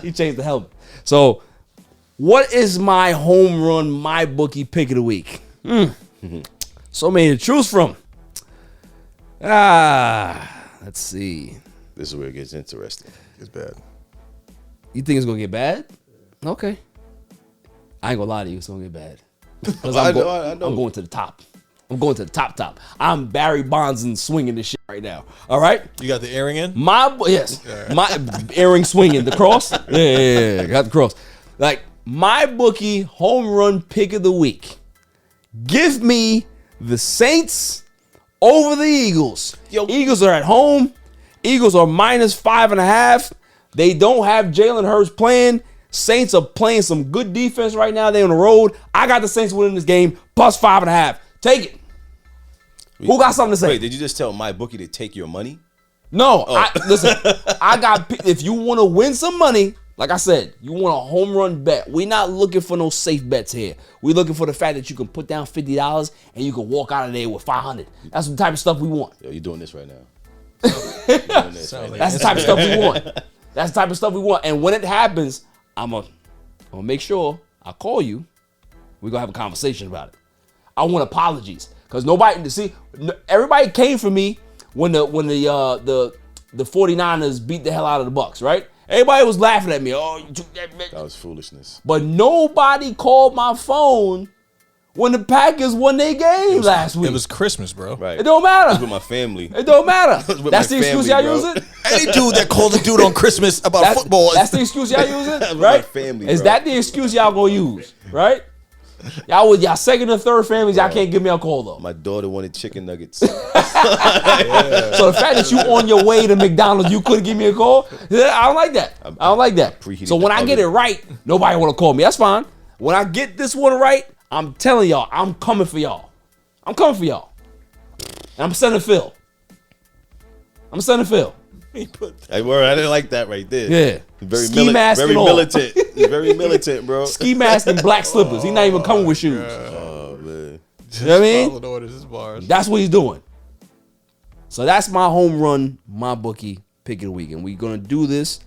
He changed the helmet. So, what is my home run, my bookie pick of the week? So many to choose from. Let's see. This is where it gets interesting. It's bad. You think it's going to get bad? Okay. I ain't going to lie to you, it's going to get bad. Because I I'm, know, I know. I'm going to the top. I'm going to the top. I'm Barry Bonds and swinging this shit right now. All right? You got the earring in? My earring swinging the cross. Yeah, got the cross. Like my bookie home run pick of the week. Give me the Saints over the Eagles. Eagles are at home. Eagles are -5.5. They don't have Jalen Hurts playing. Saints are playing some good defense right now. They're on the road. I got the Saints winning this game +5.5. Take it. Who got something to say? Wait, did you just tell my bookie to take your money? No, listen. I got. If you want to win some money, like I said, you want a home run bet. We're not looking for no safe bets here. We're looking for the fact that you can put down $50 and you can walk out of there with $500. That's the type of stuff we want. Yo, you're doing this right now. You're doing this right now. That's the type of stuff we want. That's the type of stuff we want. And when it happens, I'm gonna make sure I call you. We're gonna have a conversation about it. I want apologies because everybody came for me when the 49ers beat the hell out of the Bucks, right? Everybody was laughing at me. Oh, you took that bet. That was foolishness. But nobody called my phone when the Packers won their game last week. It was Christmas, bro. Right. It don't I was matter. with my family. It don't matter. was with That's my the excuse family, y'all bro. using? Any dude that calls a dude on Christmas about football. That's the excuse y'all using, with right? my family, Is bro. that the excuse y'all gonna use, right? Y'all with y'all second and third families, y'all can't give me a call though. My daughter wanted chicken nuggets. So the fact that you on your way to McDonald's, you couldn't give me a call. I don't like that. I don't like that. preheated So when the I get it oven. right, nobody want to call me. That's fine. When I get this one right, I'm telling y'all, I'm coming for y'all. I'm coming for y'all. And I'm sending Phil. Hey, word, I didn't like that right there. Yeah. Very, Ski mask very and all. militant. He's very militant, bro. Ski mask and black slippers. He's not even coming with shoes. Oh man. You know what I mean? Following orders is bars. That's what he's doing. So that's my home run, my bookie pick of the week. And we're going to do this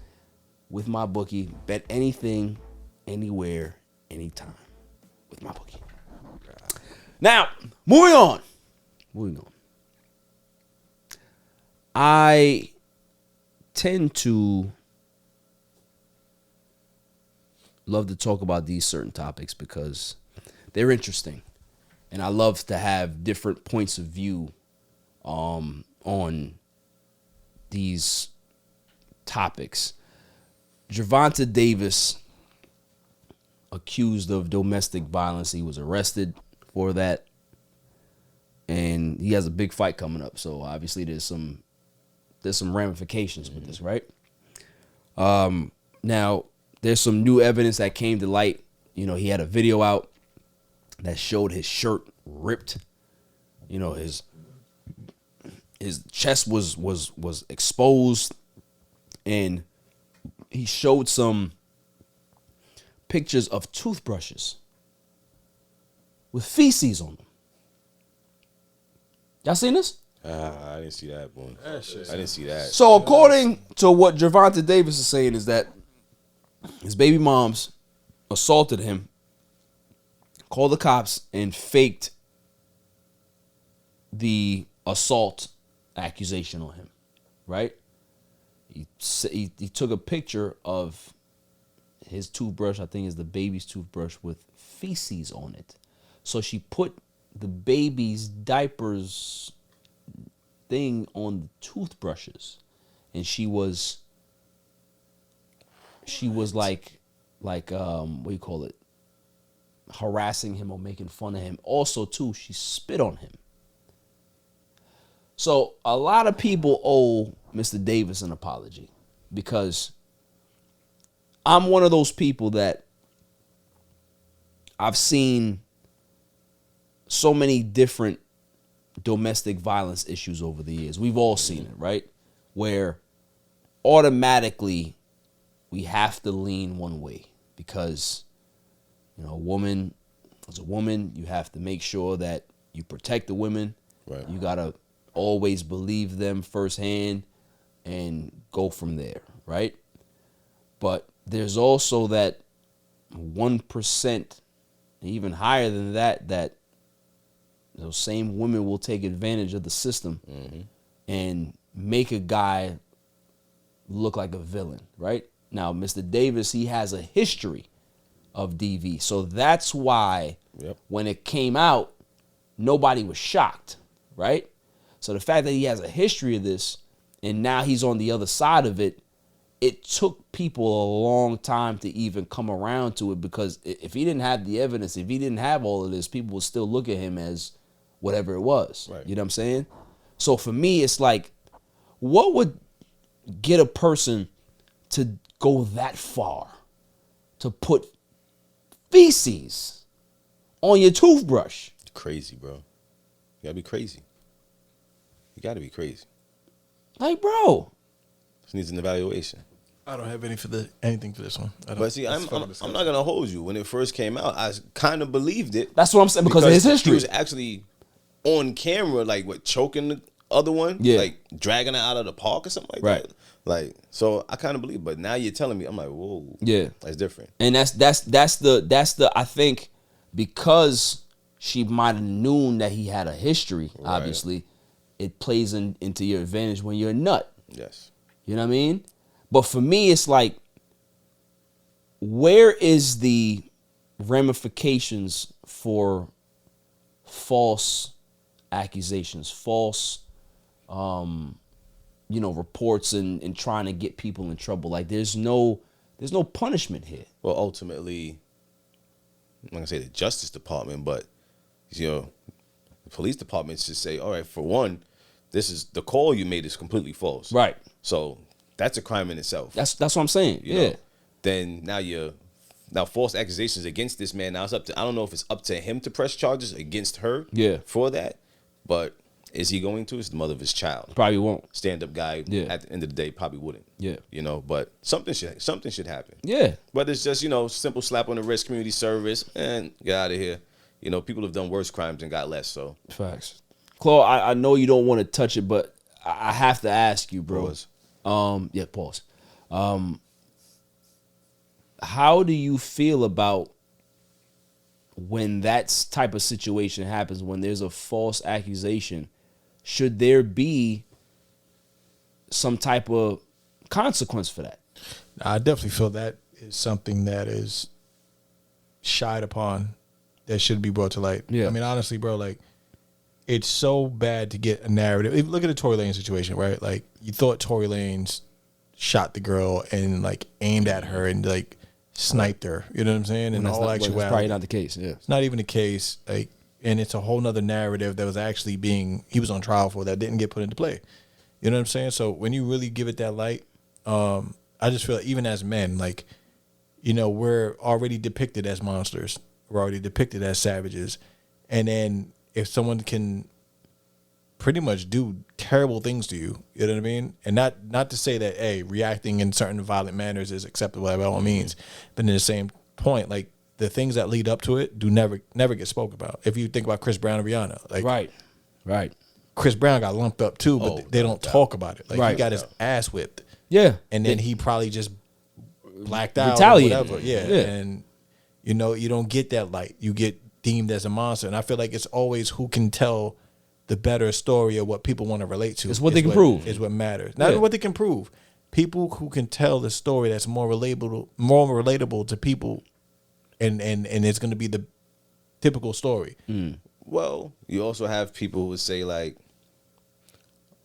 with my bookie. Bet anything, anywhere, anytime with my bookie. Now, moving on. I tend to love to talk about these certain topics because they're interesting. And I love to have different points of view on these topics. Gervonta Davis, accused of domestic violence. He was arrested for that. And he has a big fight coming up. So obviously there's some ramifications with this, right? Now, there's some new evidence that came to light. You know, he had a video out that showed his shirt ripped. You know, his chest was exposed, and he showed some pictures of toothbrushes with feces on them. Y'all seen this? I didn't see that one. I didn't see that. So according to what Gervonta Davis is saying is that his baby moms assaulted him, called the cops, and faked the assault accusation on him, right? He took a picture of his toothbrush, I think is the baby's toothbrush, with feces on it. So she put the baby's diapers thing on the toothbrushes, and she was like what do you call it, harassing him or making fun of him. Also too, she spit on him. So a lot of people owe Mr. Davis an apology, because I'm one of those people that I've seen so many different domestic violence issues over the years. We've all seen it, right? Where automatically we have to lean one way because, you know, a woman, as a woman, you have to make sure that you protect the women. Right. You got to always believe them firsthand and go from there, right? But there's also that 1%, even higher than that, that those same women will take advantage of the system and make a guy look like a villain, right? Now, Mr. Davis, he has a history of DV. So that's why when it came out, nobody was shocked, right? So the fact that he has a history of this and now he's on the other side of it, it took people a long time to even come around to it, because if he didn't have the evidence, if he didn't have all of this, people would still look at him as whatever it was. Right. You know what I'm saying? So for me, it's like, what would get a person to go that far to put feces on your toothbrush? Crazy, bro. You gotta be crazy. You gotta be crazy. Like, bro. This needs an evaluation. I don't have anything for this one. But see, I'm not gonna hold you. When it first came out, I kind of believed it. That's what I'm saying, because of his history. He was actually on camera, like choking the other one, like dragging her out of the park or something like that. Like, so I kind of believe. But now you're telling me, I'm like, whoa, yeah, that's different. And that's the I think because she might have known that he had a history. Right. Obviously, it plays into your advantage when you're a nut. Yes, you know what I mean. But for me, it's like, where is the ramifications for false accusations, false, reports and trying to get people in trouble? Like, there's no punishment here. Well, ultimately, I'm not gonna say the Justice Department, but the police department should say, all right, for one, this is the call you made is completely false. Right. So that's a crime in itself. That's what I'm saying. You know? Then now false accusations against this man. Now it's up to, I don't know if it's up to him to press charges against her. Yeah. For that, but Is he going to? It's the mother of his child. Probably won't. Stand-up guy. Yeah. At the end of the day, probably wouldn't. Yeah. You know, but something should happen. Yeah. Whether it's just, simple slap on the wrist, community service, and get out of here. People have done worse crimes and got less. So Facts. Klaw, I know you don't want to touch it, but I have to ask you, bro. Pause. Yeah, pause. How do you feel about when that type of situation happens, when there's a false accusation? Should there be some type of consequence for that? I definitely feel that is something that is shied upon, that should be brought to light. Yeah. I mean, honestly, bro, like, it's so bad to get a narrative. Look at the Tory Lanez situation, right? Like, you thought Tory Lanez shot the girl and, like, aimed at her and, like, sniped her. You know what I'm saying? And all actuality, that's probably not the case. Yeah, it's not even the case. Like, and it's a whole nother narrative that was actually he was on trial for, that didn't get put into play. You know what I'm saying? So when you really give it that light, I just feel like even as men, like, we're already depicted as monsters. We're already depicted as savages. And then if someone can pretty much do terrible things to you, you know what I mean? And not to say that, hey, reacting in certain violent manners is acceptable by all means, but in the same point, like, the things that lead up to it do never get spoke about. If you think about Chris Brown and Rihanna, like, right. Chris Brown got lumped up too, but they don't talk about it. Like, he got his ass whipped. Yeah. And then he probably just blacked out retaliated. or whatever. Yeah. And you don't get that light. You get deemed as a monster. And I feel like it's always who can tell the better story of what people want to relate to. It's what they can prove. Is what matters. Not what they can prove. People who can tell the story that's more relatable to people, and it's going to be the typical story. Well, you also have people who would say, like,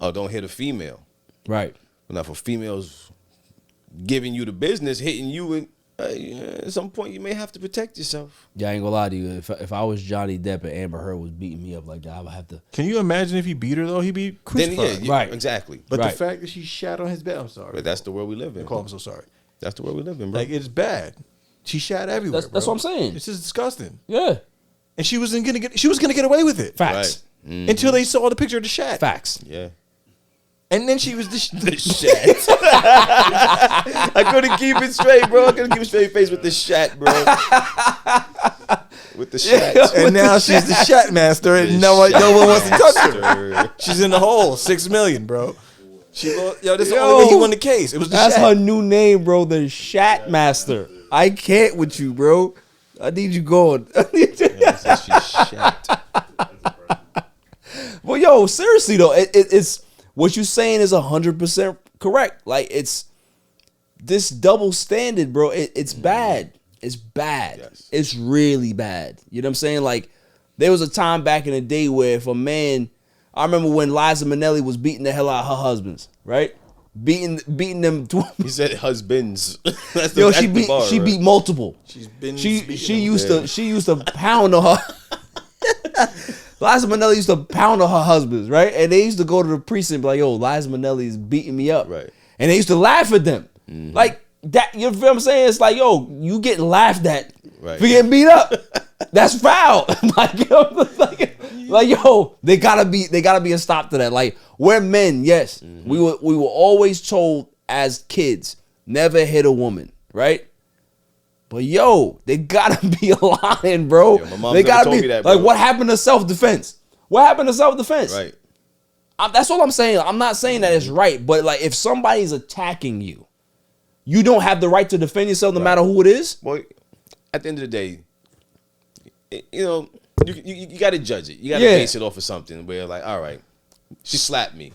oh, don't hit a female. Right. Well, now, for females giving you the business, hitting you, and at some point you may have to protect yourself. Yeah, I ain't gonna lie to you. If I was Johnny Depp and Amber Heard was beating me up like that, I would have to. Can you imagine if he beat her, though? He'd be crucified. Right. Exactly. But the fact that she shat on his bed, I'm sorry. But that's the world we live in. I'm so sorry. That's the world we live in, bro. Like, it's bad. She shat everywhere. That's what I'm saying. This is disgusting. Yeah. And she was gonna get away with it. Facts. Right. Until they saw the picture of the shat. Facts. Yeah. And then she was the shat. I couldn't keep it straight, bro. I couldn't keep a straight face with the shat, bro. With the shat. And now she's the shat master, and no one wants to touch her. She's in the hole. $6 million, bro. This is the only way he won the case. It was the That's shat. her new name, bro. The Shat Master. I can't with you, bro. I need you going. She's shat. Well, yo, seriously though, it's what you saying is 100% correct. Like, it's this double standard, bro. It's bad. It's bad. Yes. It's really bad. You know what I'm saying? Like, there was a time back in the day where if a man, I remember when Liza Minnelli was beating the hell out of her husbands, right? Beating them. He said husbands. That's Yo, that's the bar, she right? beat multiple. She used to pound on her. Liza Minnelli used to pound on her husbands, right? And they used to go to the precinct and be like, yo, Liza Minnelli is beating me up. Right. And they used to laugh at them. Like, that, you feel what I'm saying? It's like, yo, you getting laughed at for getting beat up. That's foul. like, yo, they gotta be a stop to that. Like, we're men, yes. We were always told as kids, never hit a woman, right? But yo, they gotta be a line, bro. Yeah, my mom they gotta told be me that, like, bro. what happened to self-defense? What happened to self-defense? Right. That's all I'm saying. I'm not saying that it's right, but like, if somebody's attacking you, you don't have the right to defend yourself no matter who it is. Well, at the end of the day, you got to judge it. You got to base it off of something where, like, all right, she slapped me.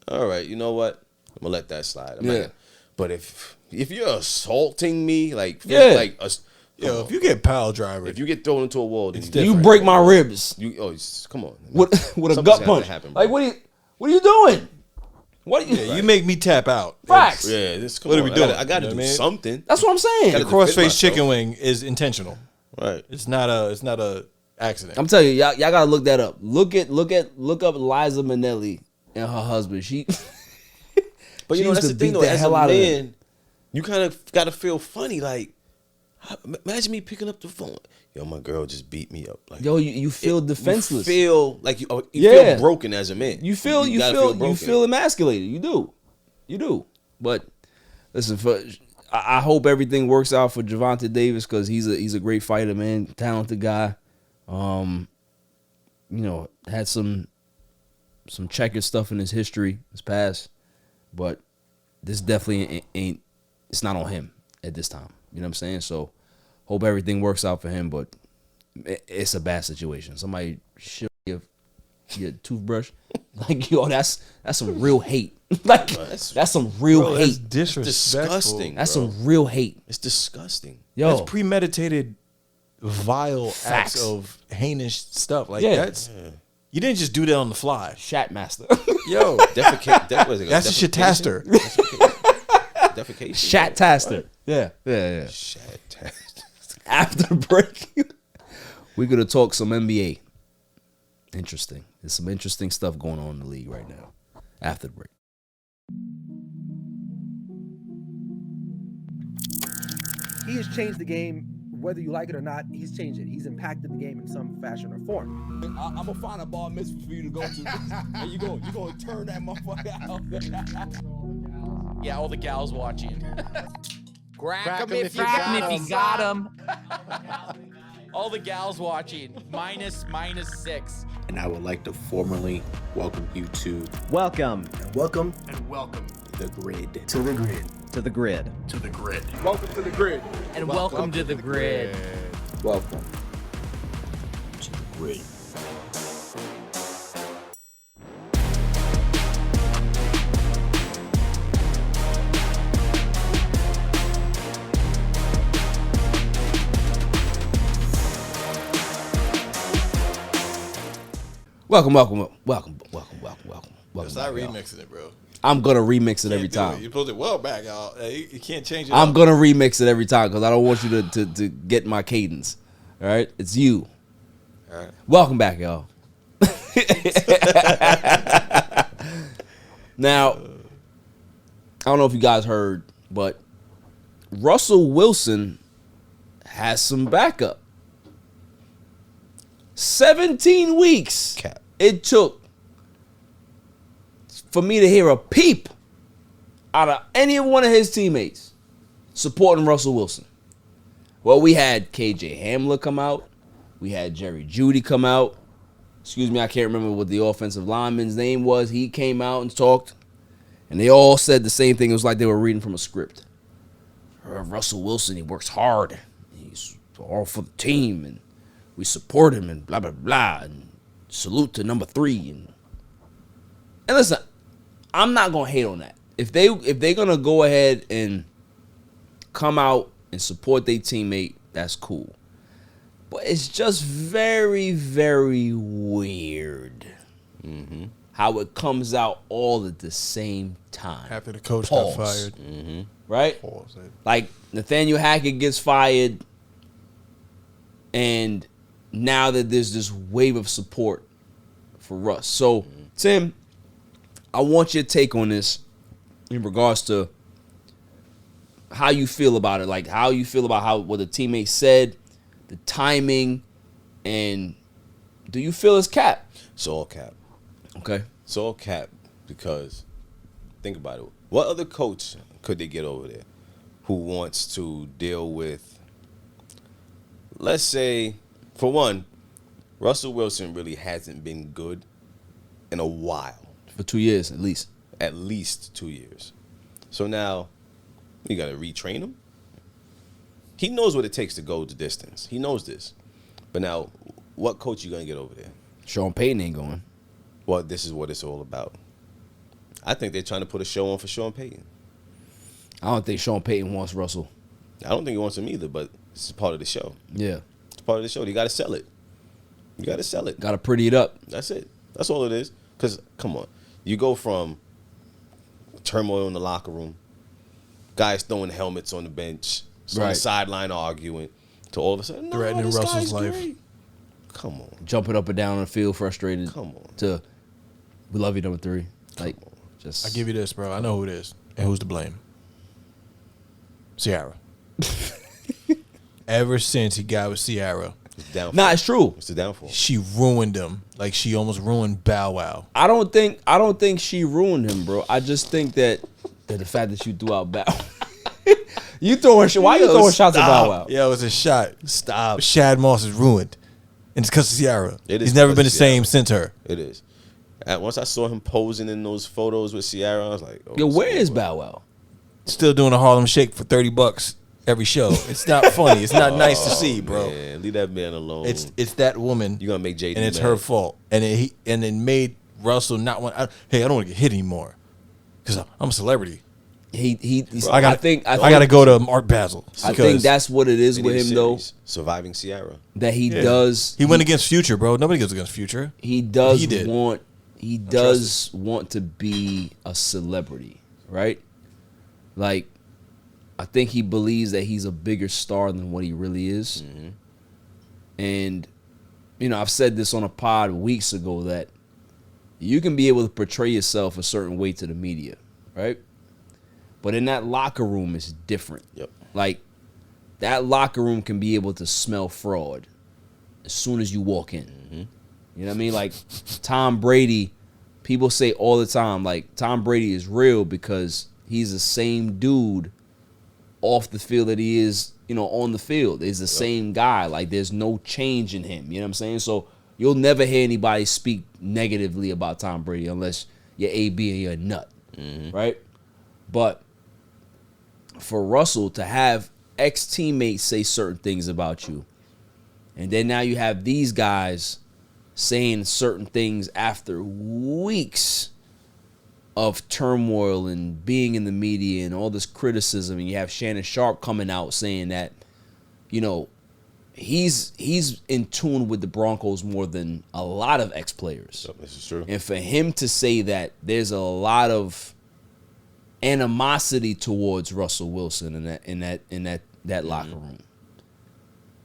All right, you know what? I'm gonna let that slide. But if you're assaulting me, like, if you get pile driver, if you get thrown into a wall, then you break my ribs. Come on, with a gut punch. Like, what are you doing? You make me tap out. Facts. Yeah, what are we doing? I got to do something. That's what I'm saying. The crossface chicken wing is intentional. Right. It's not a accident. I'm telling you, y'all gotta look that up. Look up Liza Minnelli and her husband. But you know, that's the thing though. As a man, you kind of got to feel funny. Like, Imagine me picking up the phone. Yo, my girl just beat me up. Like, Yo, you feel defenseless. You feel like you feel broken as a man. You feel emasculated. You do. But listen, I hope everything works out for Gervonta Davis because he's a great fighter, man. Talented guy. Had some checkered stuff in his history, his past, but this definitely ain't. It's not on him at this time. You know what I'm saying? So hope everything works out for him, but it's a bad situation. Somebody should your toothbrush. Like, yo, that's some real hate. Like, that's some real hate. That's disrespectful. That's some real hate. It's disgusting. Yo, that's premeditated, vile acts of heinous stuff. Like that's. You didn't just do that on the fly. Shat master. Yo, that's a shit-taster. Defecation. Shat-taster. Yeah. Shat-taster. After the break, we're going to talk some NBA. Interesting. There's some interesting stuff going on in the league right now. After the break. He has changed the game. Whether you like it or not, he's changed it. He's impacted the game in some fashion or form. I'm gonna find a bar mitzvah for you to go to, and you gonna turn that motherfucker out. Yeah, all the gals watching. Crack him if you got him. All the gals watching. Minus 6. And I would like to formally welcome you to Welcome. Welcome. And welcome the grid. To the grid. To the grid. To the grid. Welcome to the grid. And welcome to the grid. Welcome to the grid. Welcome. Stop remixing it, bro. I'm gonna remix it every time. You pulled it well back, y'all. You can't change it. I'm gonna remix it every time because I don't want you to get my cadence. All right, it's you. All right. Welcome back, y'all. Now, I don't know if you guys heard, but Russell Wilson has some backup. 17 weeks it took for me to hear a peep out of any one of his teammates supporting Russell Wilson. Well, we had KJ Hamler come out. We had Jerry Jeudy come out. Excuse me, I can't remember what the offensive lineman's name was. He came out and talked, and they all said the same thing. It was like they were reading from a script. Russell Wilson, he works hard. He's all for the team, and we support him, and blah, blah, blah, and salute to number 3. And listen, I'm not going to hate on that. If they're going to go ahead and come out and support their teammate, that's cool. But it's just very, very weird how it comes out all at the same time. After the coach got fired. Right? Like, Nathaniel Hackett gets fired, and now that there's this wave of support for Russ. So, Tim, I want your take on this in regards to how you feel about it. Like, how you feel about what the teammates said, the timing, and do you feel it's cap? It's all cap. Okay. It's all cap because, think about it. What other coach could they get over there who wants to deal with, let's say, for one, Russell Wilson really hasn't been good in a while. For 2 years, at least. At least 2 years. So now, you got to retrain him. He knows what it takes to go the distance. He knows this. But now, what coach you going to get over there? Sean Payton ain't going. Well, this is what it's all about. I think they're trying to put a show on for Sean Payton. I don't think Sean Payton wants Russell. I don't think he wants him either, but it's part of the show. Yeah. It's part of the show. You got to sell it. You got to sell it. Got to pretty it up. That's it. That's all it is. Because, come on. You go from turmoil in the locker room, guys throwing helmets on the bench, on the sideline arguing, to all of a sudden, threatening Russell's life. Great. Come on. Jumping up and down on the field, frustrated. Come on. To, we love you, number 3. Like, I give you this, bro. I know who it is. And who's to blame? Ciara. ever since he got with Ciara. Nah, it's true. It's the downfall. She ruined him. Like she almost ruined Bow Wow. I don't think she ruined him, bro. I just think that the fact that you threw out Bow. You throwing shit. Why you throwing shots at Bow Wow? Yeah, it was a shot. Stop. Shad Moss is ruined. And it's because of Ciara. It is He's never because been the of Ciara. same since her. It is. Once I saw him posing in those photos with Ciara, I was like, oh, Yo, where is Bow Wow? Still doing a Harlem Shake for $30 every show. It's not funny. It's not nice to see, bro. Man, leave that man alone. It's that woman. You're gonna make JD and it's mad. her fault. And it made Russell not want. Hey, I don't want to get hit anymore because I'm a celebrity. I gotta go to Art Basel. I think that's what it is with him, though. Surviving Ciara. That he does. He went against Future, bro. Nobody goes against Future. He does He did. want. He does want to be a celebrity, right? Like, I think he believes that he's a bigger star than what he really is. Mm-hmm. And, you know, I've said this on a pod weeks ago that you can be able to portray yourself a certain way to the media, right? But in that locker room, it's different. Yep. Like, that locker room can be able to smell fraud as soon as you walk in. Mm-hmm. You know what I mean? Like, Tom Brady, people say all the time, like, Tom Brady is real because he's the same dude off the field that he is, you know, on the field. He's the same guy. Like, there's no change in him. You know what I'm saying? So you'll never hear anybody speak negatively about Tom Brady unless you're AB and you're a nut, right? But for Russell to have ex-teammates say certain things about you, and then now you have these guys saying certain things after weeks of turmoil and being in the media and all this criticism, and you have Shannon Sharp coming out saying that, you know, he's in tune with the Broncos more than a lot of ex-players. This is true. And for him to say that there's a lot of animosity towards Russell Wilson in that locker room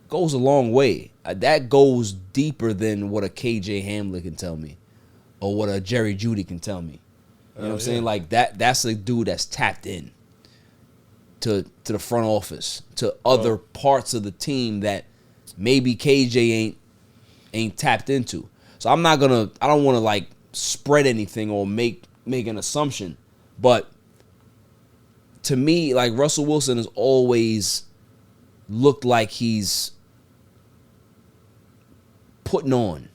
goes a long way. That goes deeper than what a KJ Hamler can tell me or what a Jerry Jeudy can tell me. You know what I'm saying? Like that's a dude that's tapped in to the front office, to other parts of the team that maybe KJ ain't tapped into. So I don't want to like spread anything or make an assumption, but to me, like, Russell Wilson has always looked like he's putting on.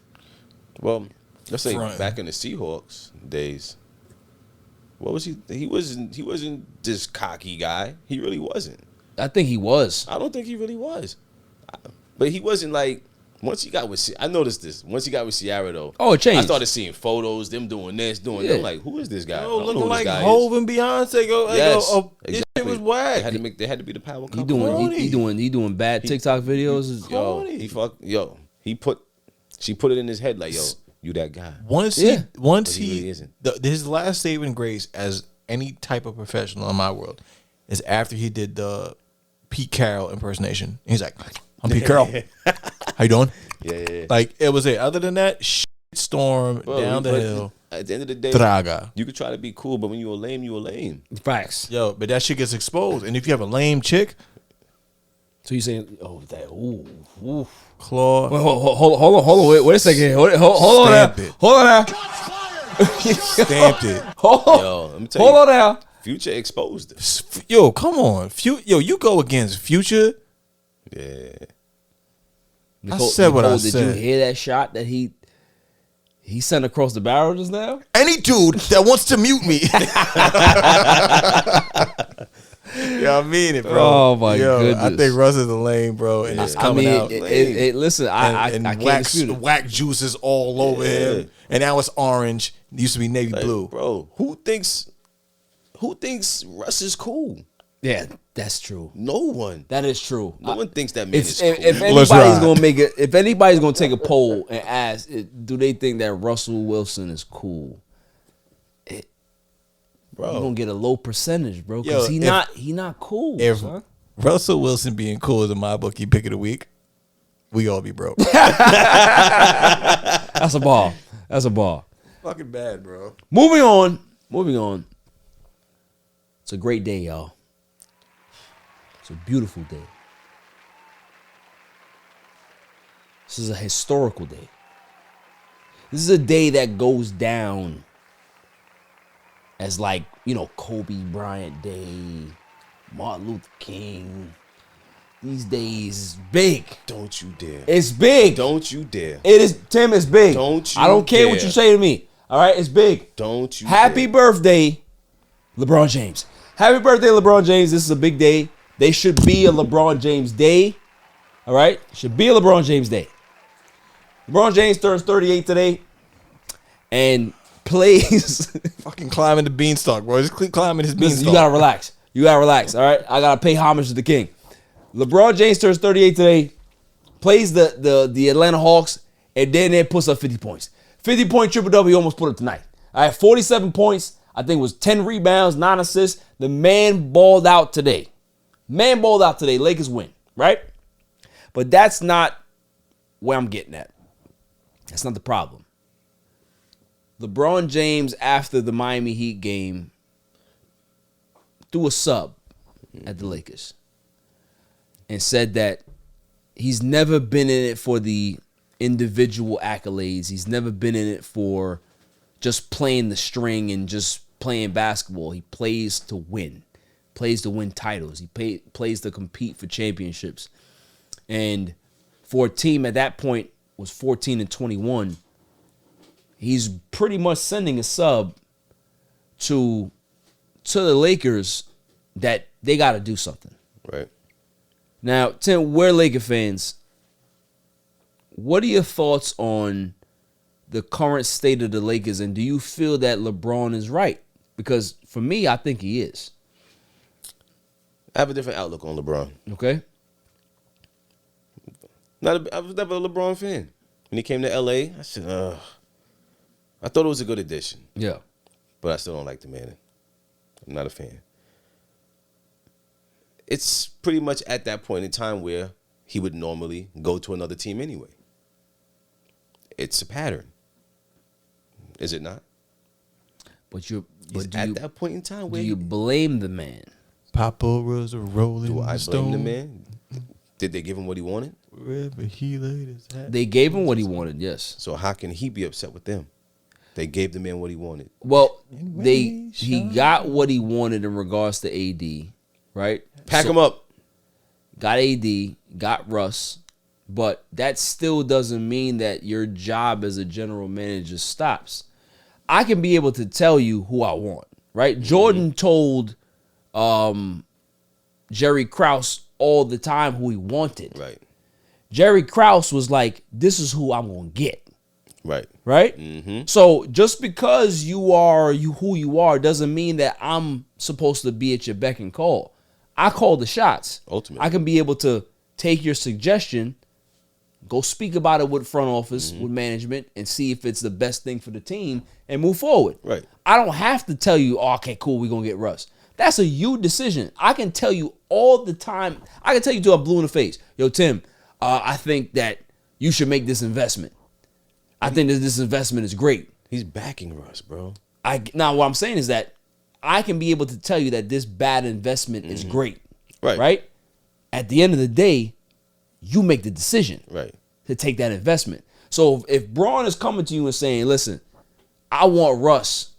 Well, let's say Front. back in the Seahawks days, what was he? He wasn't this cocky guy. He really wasn't. I think he was. I don't think he really was. But he wasn't like, once he got with, I noticed this. Once he got with Ciara, though. Oh, it changed. I started seeing photos, them doing this, doing that. I'm like, who is this guy? Yo, I don't know looking who this like guy Hove is. and Beyonce. This shit was whack. They had to be the power couple. He doing bad TikTok videos. She put it in his head like, yo, you that guy. Once But he really isn't. his last saving grace as any type of professional in my world is after he did the Pete Carroll impersonation. He's like, I'm Pete Carroll. How you doing? Yeah. Like, it was it. Other than that, shit storm down the hill. At the end of the day, Traga. you could try to be cool, but when you're lame, you're lame. Facts. Yo, but that shit gets exposed. And if you have a lame chick, So you saying, ooh. Claw. Wait, hold on. Wait a second. Hold on now. Stamp it. Hold on now. Stamped it. Yo, let me tell you. Hold on now. Future exposed it. Yo, come on. You go against Future. Yeah. I said what I Did said. you hear that shot that he sent across the barrel just now? Any dude that wants to mute me. Yeah, I mean it, bro. Oh, my goodness. I think Russ is a lame, bro, and it's coming out. Listen, I can't dispute it. Whack juices all over him, and now it's orange. It used to be navy blue. Bro, who thinks Russ is cool? Yeah, that's true. No one. That is true. No one thinks that man is cool. If anybody's gonna make it, if anybody's gonna take a poll and ask, do they think that Russell Wilson is cool? Bro, you're gonna get a low percentage, bro, because he not cool. If son. Russell Wilson being cool is a MyBookie pick of the week, we all be broke. That's a ball. Fucking bad, bro. Moving on. It's a great day, y'all. It's a beautiful day. This is a historical day. This is a day that goes down as like, Kobe Bryant Day, Martin Luther King. These days is big. Don't you dare. It's big. Don't you dare. It is, Tim, it's big. Don't you I don't care dare. what you say to me. All right, it's big. Don't you Happy dare. birthday, LeBron James. Happy birthday, LeBron James. This is a big day. They should be a LeBron James day. All right? Should be a LeBron James day. LeBron James turns 38 today and plays. Fucking climbing the beanstalk, bro. Just keep climbing his beanstalk. You gotta relax. You gotta relax. All right? I gotta pay homage to the king. LeBron James turns 38 today, plays the Atlanta Hawks, and then it puts up 50 points. 50-point triple-double, he almost put up tonight. All right, 47 points. I think it was 10 rebounds, 9 assists. The man balled out today. Lakers win, right? But that's not where I'm getting at. That's not the problem. LeBron James, after the Miami Heat game, threw a sub at the Lakers and said that he's never been in it for the individual accolades. He's never been in it for just playing the string and just playing basketball. He plays to win. Plays to win titles. He plays to compete for championships. And for a team at that point was 14-21, he's pretty much sending a sub to the Lakers that they got to do something. Right. Now, Tim, we're Laker fans. What are your thoughts on the current state of the Lakers, and do you feel that LeBron is right? Because for me, I think he is. I have a different outlook on LeBron. Okay. I was never a LeBron fan. When he came to LA, I said, I thought it was a good addition. Yeah. But I still don't like the man. I'm not a fan. It's pretty much at that point in time where he would normally go to another team anyway. It's a pattern. Is it not? But that point in time where do you blame the man? Papa was a rolling Do I stone. blame the man? Did they give him what he wanted? Wherever he laid his hat. They gave him what he wanted, yes. So how can he be upset with them? They gave the man what he wanted. Well, he got what he wanted in regards to AD, right? Pack him up. Got AD, got Russ, but that still doesn't mean that your job as a general manager stops. I can be able to tell you who I want, right? Jordan told Jerry Krause all the time who he wanted. Right. Jerry Krause was like, this is who I'm going to get. Right. Right? Mm-hmm. So just because you are who you are doesn't mean that I'm supposed to be at your beck and call. I call the shots. Ultimately. I can be able to take your suggestion, go speak about it with front office, with management, and see if it's the best thing for the team and move forward. Right. I don't have to tell you, oh, okay, cool, we're going to get Russ. That's a you decision. I can tell you all the time. I can tell you till I'm blue in the face. Yo, Tim, I think that you should make this investment. I think that this investment is great. He's backing Russ, bro. Now, what I'm saying is that I can be able to tell you that this bad investment is great. Right. Right? At the end of the day, you make the decision to take that investment. So if Braun is coming to you and saying, listen, I want Russ,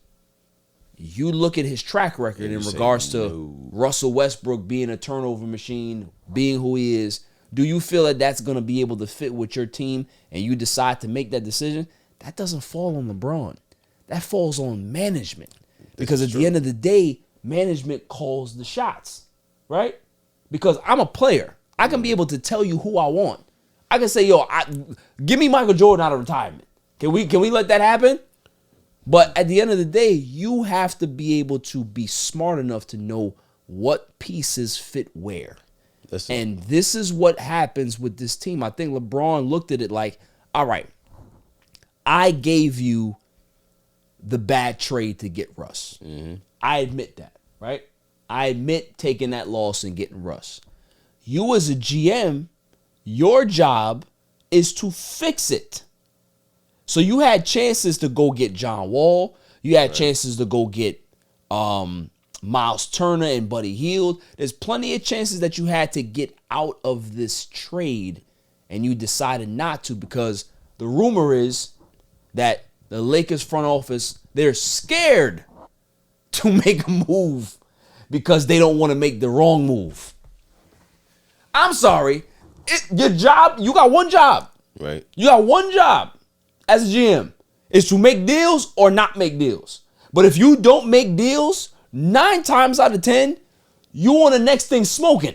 you look at his track record in regards to Russell Westbrook being a turnover machine, being who he is. Do you feel that that's going to be able to fit with your team and you decide to make that decision? That doesn't fall on LeBron. That falls on management. Because at the end of the day, management calls the shots, right? Because I'm a player. I can be able to tell you who I want. I can say, yo, give me Michael Jordan out of retirement. Can we let that happen? But at the end of the day, you have to be able to be smart enough to know what pieces fit where. And this is what happens with this team. I think LeBron looked at it like, all right, I gave you the bad trade to get Russ. I admit that, right? I admit taking that loss and getting Russ. You as a GM, your job is to fix it. So you had chances to go get John Wall. You had chances to go get Miles Turner and Buddy Hield. There's plenty of chances that you had to get out of this trade, and you decided not to because the rumor is that the Lakers front office, they're scared to make a move because they don't want to make the wrong move. I'm sorry. Your job, you got one job. Right. You got one job as a GM is to make deals or not make deals. But if you don't make deals, 9 times out of 10, you on the next thing smoking.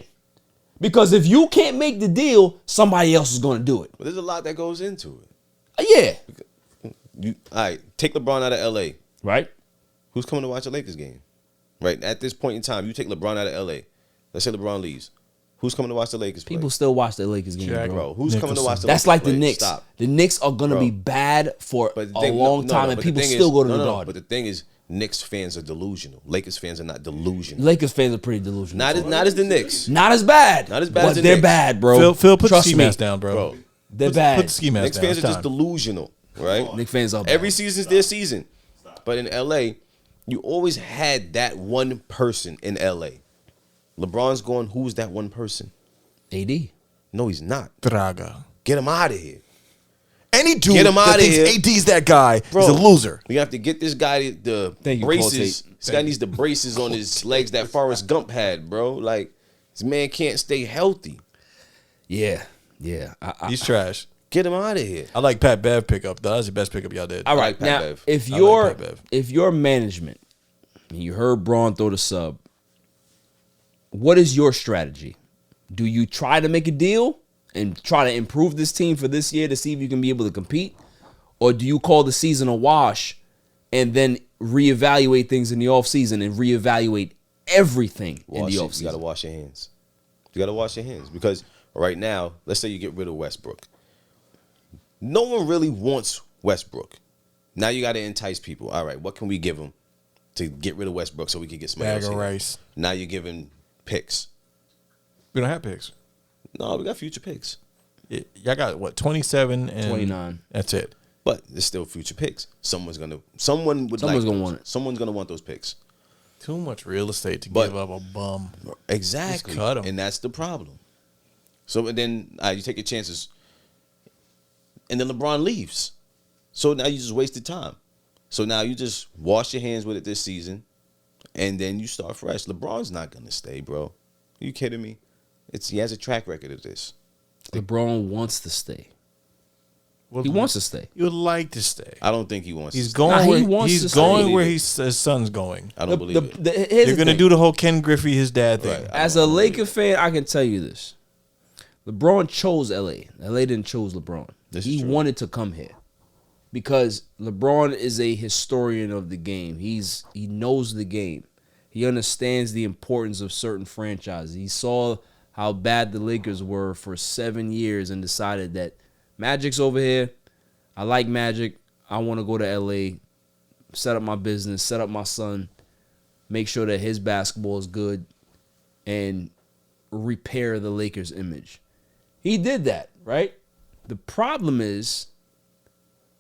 Because if you can't make the deal, somebody else is going to do it. But there's a lot that goes into it. Yeah. All right, take LeBron out of LA. Right. Who's coming to watch a Lakers game? Right. At this point in time, you take LeBron out of LA. Let's say LeBron leaves. Who's coming to watch the Lakers play? People still watch the Lakers game, bro. Who's coming to watch the Lakers That's like play? the Knicks. Stop. The Knicks are going to be bad for a long time, and people still go to the Garden. But the thing is, Knicks fans are delusional. Lakers fans are not delusional. Lakers fans are pretty delusional. Not as the Knicks. Not as bad. Not as bad but as the they're Knicks. bad, bro. Phil, put Trust the ski me. mask down, bro. They're bad. Put the ski mask Knicks down. fans It's are just time. delusional, right? Knicks fans are bad. Every season's their season. But in LA, you always had that one person in LA. LeBron's going, who's that one person? AD. No, he's not. Draga. Get him out of here. Any dude Get him that out of here. thinks AD's that guy Bro, is a loser. We have to get this guy the Thank you, braces. Tate. This guy needs the braces on his legs that Forrest Gump had, bro. Like, this man can't stay healthy. Yeah. He's trash. Get him out of here. I like Pat Bev pickup. That was the best pickup y'all did. All right, like Pat now Bev. if I your like Pat Bev. if your management, and you heard Braun throw the sub, what is your strategy? Do you try to make a deal and try to improve this team for this year to see if you can be able to compete, or do you call the season a wash and then reevaluate things in the offseason and reevaluate everything in the offseason? You got to wash your hands. You got to wash your hands because right now, let's say you get rid of Westbrook. No one really wants Westbrook. Now you got to entice people. All right, what can we give them to get rid of Westbrook so we can get somebody Bag else of in? rice. Now you're giving picks. We don't have picks. No, we got future picks. Y'all got what, 27 and 29. That's it. But there's still future picks. Someone's gonna want it. Someone's gonna want those picks. Too much real estate to give up a bum. Exactly. Just cut 'em. And that's the problem. So and then you take your chances. And then LeBron leaves. So now you just wasted time. So now you just wash your hands with it this season. And then you start fresh. LeBron's not gonna stay, bro. Are you kidding me? He has a track record of this. LeBron wants to stay. He wants to stay. He would like to stay. I don't think he wants to stay. He's going where his son's going. I don't believe it. You're going to do the whole Ken Griffey, his dad thing. As a Laker fan, I can tell you this. LeBron chose LA. LA didn't choose LeBron. He wanted to come here because LeBron is a historian of the game. He knows the game. He understands the importance of certain franchises. He saw how bad the Lakers were for 7 years and decided that Magic's over here. I like Magic. I want to go to LA, set up my business, set up my son, make sure that his basketball is good, and repair the Lakers' image. He did that, right? The problem is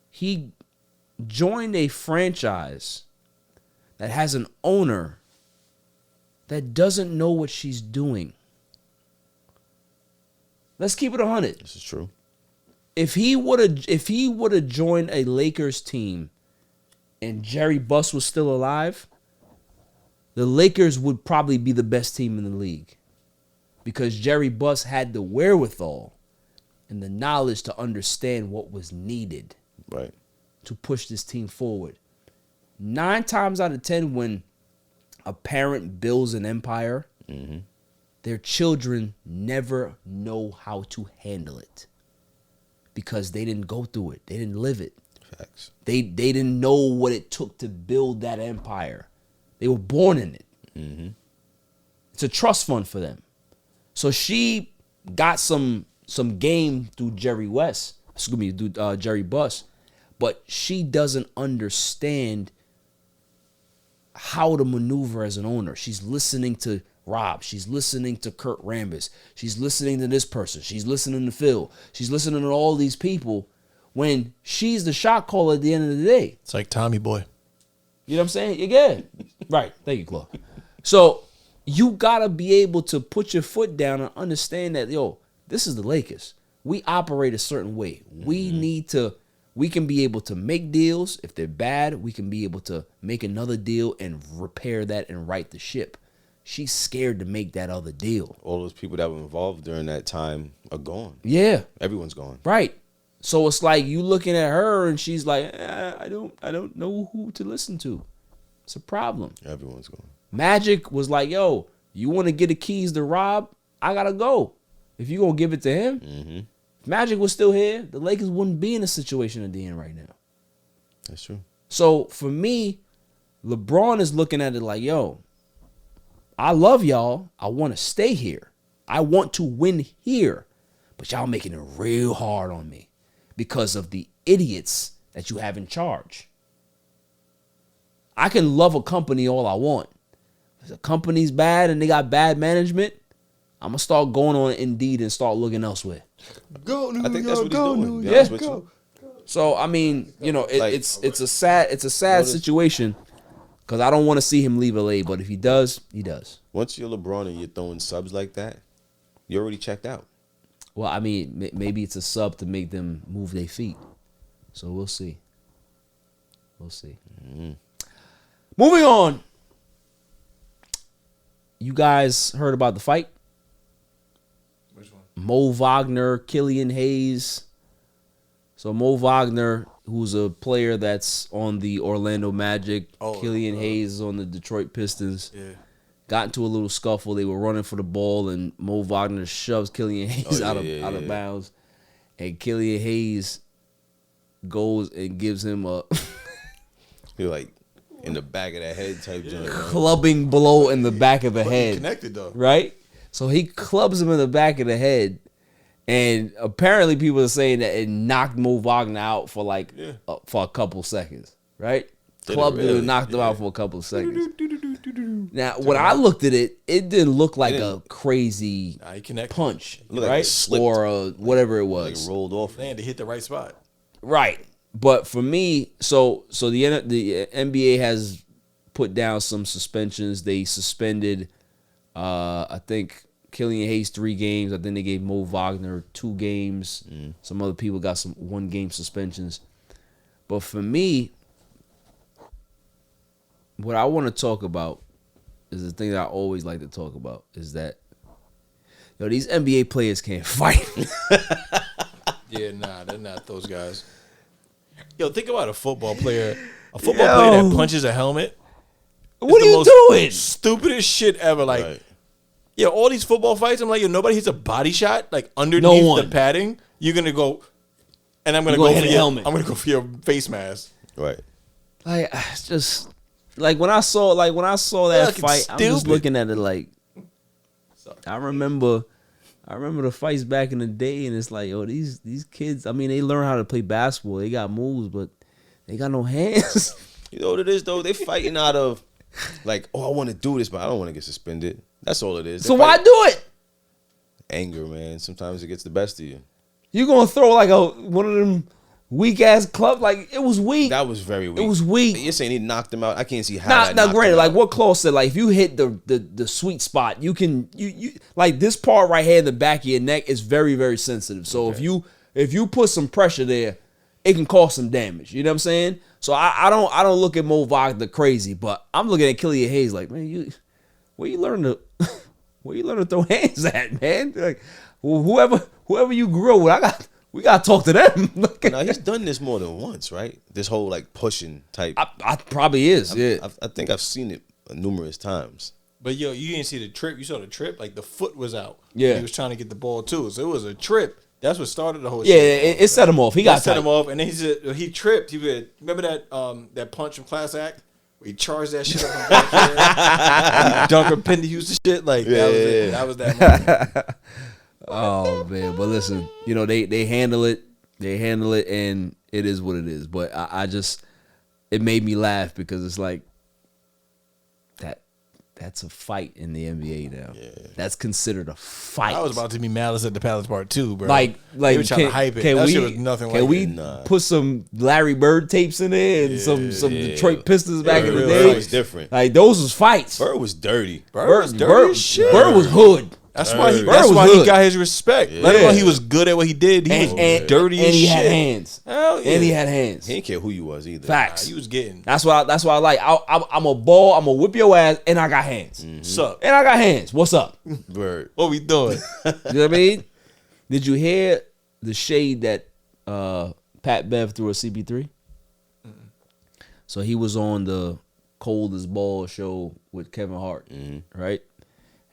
he joined a franchise that has an owner that doesn't know what she's doing. Let's keep it 100. This is true. If he would have joined a Lakers team and Jerry Buss was still alive, the Lakers would probably be the best team in the league because Jerry Buss had the wherewithal and the knowledge to understand what was needed to push this team forward. 9 times out of 10 when a parent builds an empire, their children never know how to handle it. Because they didn't go through it. They didn't live it. Facts. They didn't know what it took to build that empire. They were born in it. It's a trust fund for them. So she got some game through Jerry Buss, but she doesn't understand how to maneuver as an owner. She's listening to Rob. She's listening to Kurt Rambis. She's listening to this person. She's listening to Phil. She's listening to all these people when she's the shot caller at the end of the day. It's like Tommy Boy. You know what I'm saying? Again. Right. Thank you, Klaw. So you got to be able to put your foot down and understand that, this is the Lakers. we operate a certain way. We can be able to make deals. If they're bad, we can be able to make another deal and repair that and right the ship. She's scared to make that other deal. All those people that were involved during that time are gone. Yeah. Everyone's gone. Right. So it's like you looking at her and she's like, I don't know who to listen to. It's a problem. Everyone's gone. Magic was like, yo, you want to get the keys to Rob? I got to go. If you going to give it to him, if Magic was still here, the Lakers wouldn't be in the situation that they're in right now. That's true. So for me, LeBron is looking at it like, yo, I love y'all. I want to stay here. I want to win here. But y'all making it real hard on me because of the idiots that you have in charge. I can love a company all I want. If the company's bad and they got bad management, I'm going to start going on Indeed and start looking elsewhere. Go New York, I think that's what he's doing. Yeah. Go. So, I mean, you know, it's a sad situation because I don't want to see him leave LA, but if he does, he does. Once you're LeBron and you're throwing subs like that, you're already checked out. Well, I mean, maybe it's a sub to make them move their feet. So we'll see. We'll see. Moving on. You guys heard about the fight? Which one? Mo Wagner, Killian Hayes. So Mo Wagner, who's a player that's on the Orlando Magic. Killian Hayes is on the Detroit Pistons. Yeah. Got into a little scuffle. They were running for the ball, and Mo Wagner shoves Killian Hayes out of bounds. And Killian Hayes goes and gives him a You're like in the back of the head type joint. clubbing blow in the back of the head. Connected though, right? So he clubs him in the back of the head, and apparently people are saying that it knocked Mo Wagner out for like for a couple seconds, right? Clubbed him and knocked him out for a couple of seconds. Now, when I looked at it, it didn't look like a crazy punch, right? Or whatever it was. Like rolled off. Man, they hit the right spot. Right. But for me, so the NBA has put down some suspensions. They suspended, I think, Killian Hayes 3 games. I think they gave Mo Wagner 2 games. Some other people got some 1-game suspensions. But for me, what I want to talk about is the thing that I always like to talk about is that, these NBA players can't fight. Yeah, nah, they're not those guys. Yo, think about a football player. A football player that punches a helmet. What are you doing? Stupidest shit ever. Like, yeah, all these football fights, I'm like, yo, nobody hits a body shot like underneath the padding. You're gonna go, and I'm gonna go for your helmet. I'm gonna go for your face mask. Right. Like, it's just like when I saw that fight, I'm just looking at it like, I remember the fights back in the day, and it's like, yo, these kids, I mean, they learn how to play basketball. They got moves, but they got no hands. You know what it is, though? They fighting out of, like, I want to do this, but I don't want to get suspended. That's all it is. So why do it? Anger, man. Sometimes it gets the best of you. You gonna throw like one of them weak-ass clubs? Like, it was weak. That was very weak. It was weak. You're saying he knocked him out? I can't see how Now, granted, like what Klaw said, like if you hit the sweet spot, you can you like this part right here in the back of your neck is very, very sensitive. So if you put some pressure there, it can cause some damage. You know what I'm saying? So I don't look at Mo Wagner crazy, but I'm looking at Killian Hayes like, man, where you learn to throw hands at, man? Like whoever you grew up with, we gotta talk to them. Now he's done this more than once, right? This whole like pushing type. I probably is. I think I've seen it numerous times. But yo, you didn't see the trip. You saw the trip. Like the foot was out. Yeah, he was trying to get the ball too. So it was a trip. That's what started the whole. Yeah, shit. it set him off. He got set him off, and then he tripped. Remember that punch from Class Act where he charged that shit up from back there? Dunker pinned used the shit like that was it. That was that moment. Oh man, but listen, they handle it. They handle it, and it is what it is. But I just, it made me laugh because it's like that's a fight in the NBA now. Yeah. That's considered a fight. I was about to be Malice at the Palace Part 2, bro. Like they were trying to hype it. That shit was nothing like it. Can we put some Larry Bird tapes in there and some Detroit Pistons back in the day? It was different. Like those was fights. Bird was dirty. Bird was dirty as shit. Bird was hood. That's why he got his respect. Let alone he was good at what he did. He was dirty as shit. And he had hands. Hell yeah. And he had hands. He didn't care who you was either. Facts. He was getting. That's why I like. I'm a ball. I'm gonna whip your ass, and I got hands. What's up? And I got hands. What's up? Word. What we doing? You know what I mean? Did you hear the shade that Pat Bev threw at CP3? So he was on the Cold as Ball show with Kevin Hart, right?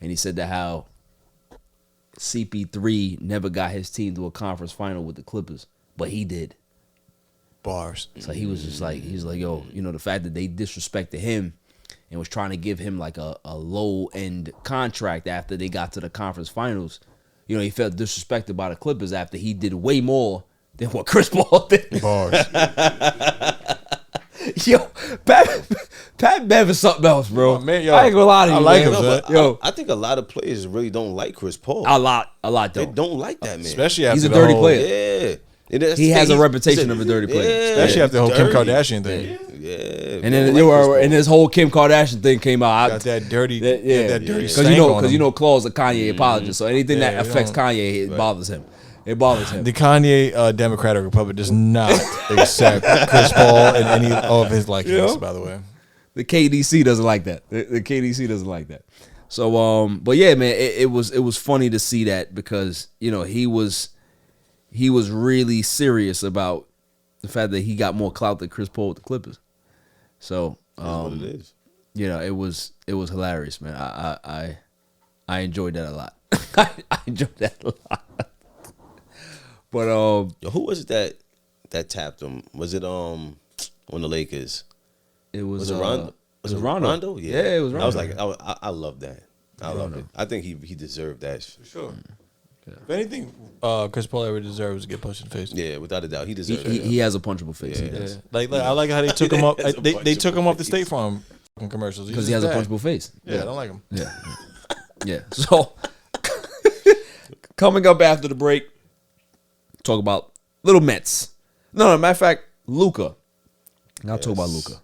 And he said that how CP3 never got his team to a conference final with the Clippers, but he did. Bars. So he was just like, he's like, yo, you know, the fact that they disrespected him and was trying to give him like a low end contract after they got to the conference finals, you know, he felt disrespected by the Clippers after he did way more than what Chris Paul did. Bars. Yo, Pat Bev is something else, bro. Oh, man, yo, I ain't gonna lie to you. I like man. him, No, Yo, I think a lot of players really don't like Chris Paul. a lot They though. don't like that man. Especially after He's a the dirty whole, player. Yeah. He has a reputation of a dirty player. Especially after the whole Kim dirty. Kardashian thing. Yeah. And then and this whole Kim Kardashian thing came out. Got that dirty, that dirty because you know Klaw's a Kanye apologist, so anything that you affects don't- Kanye, it bothers him. It bothers him. The Kanye Democratic Republic does not accept Chris Paul in any of his likeness, by the way. The KDC doesn't like that. The KDC doesn't like that. So, but yeah, man, it was funny to see that because you know he was really serious about the fact that he got more clout than Chris Paul with the Clippers. So, what it is. You know, it was hilarious, man. I enjoyed that a lot. I enjoyed that a lot. But Yo, who was it that tapped him? Was it on the Lakers? It was Rondo. Was it Rondo? Rondo? Yeah, it was Rondo. I was like, I love that. I love it. I think he deserved that. For sure. If anything, Chris Paul ever deserves to get punched in the face. Yeah, without a doubt, he deserves it. He has a punchable face. He does. Like I like how they took him up. They took him off the State Farm commercials Because he has a punchable face. Yeah, I don't like him. Yeah. So coming up after the break, talk about little Mets. No, matter of fact, Luka. I'll talk about Luka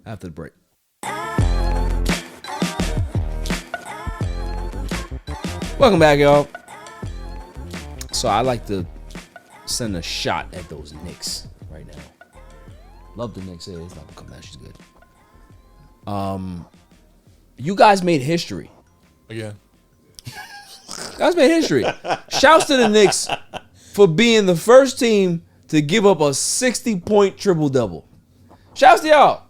after the break. Welcome back, y'all. So I like to send a shot at those Knicks right now. Love the Knicks. It's not gonna come down. She's good. You guys made history. Again. Guys made history. Shouts to the Knicks for being the first team to give up a 60-point triple-double. Shouts to y'all.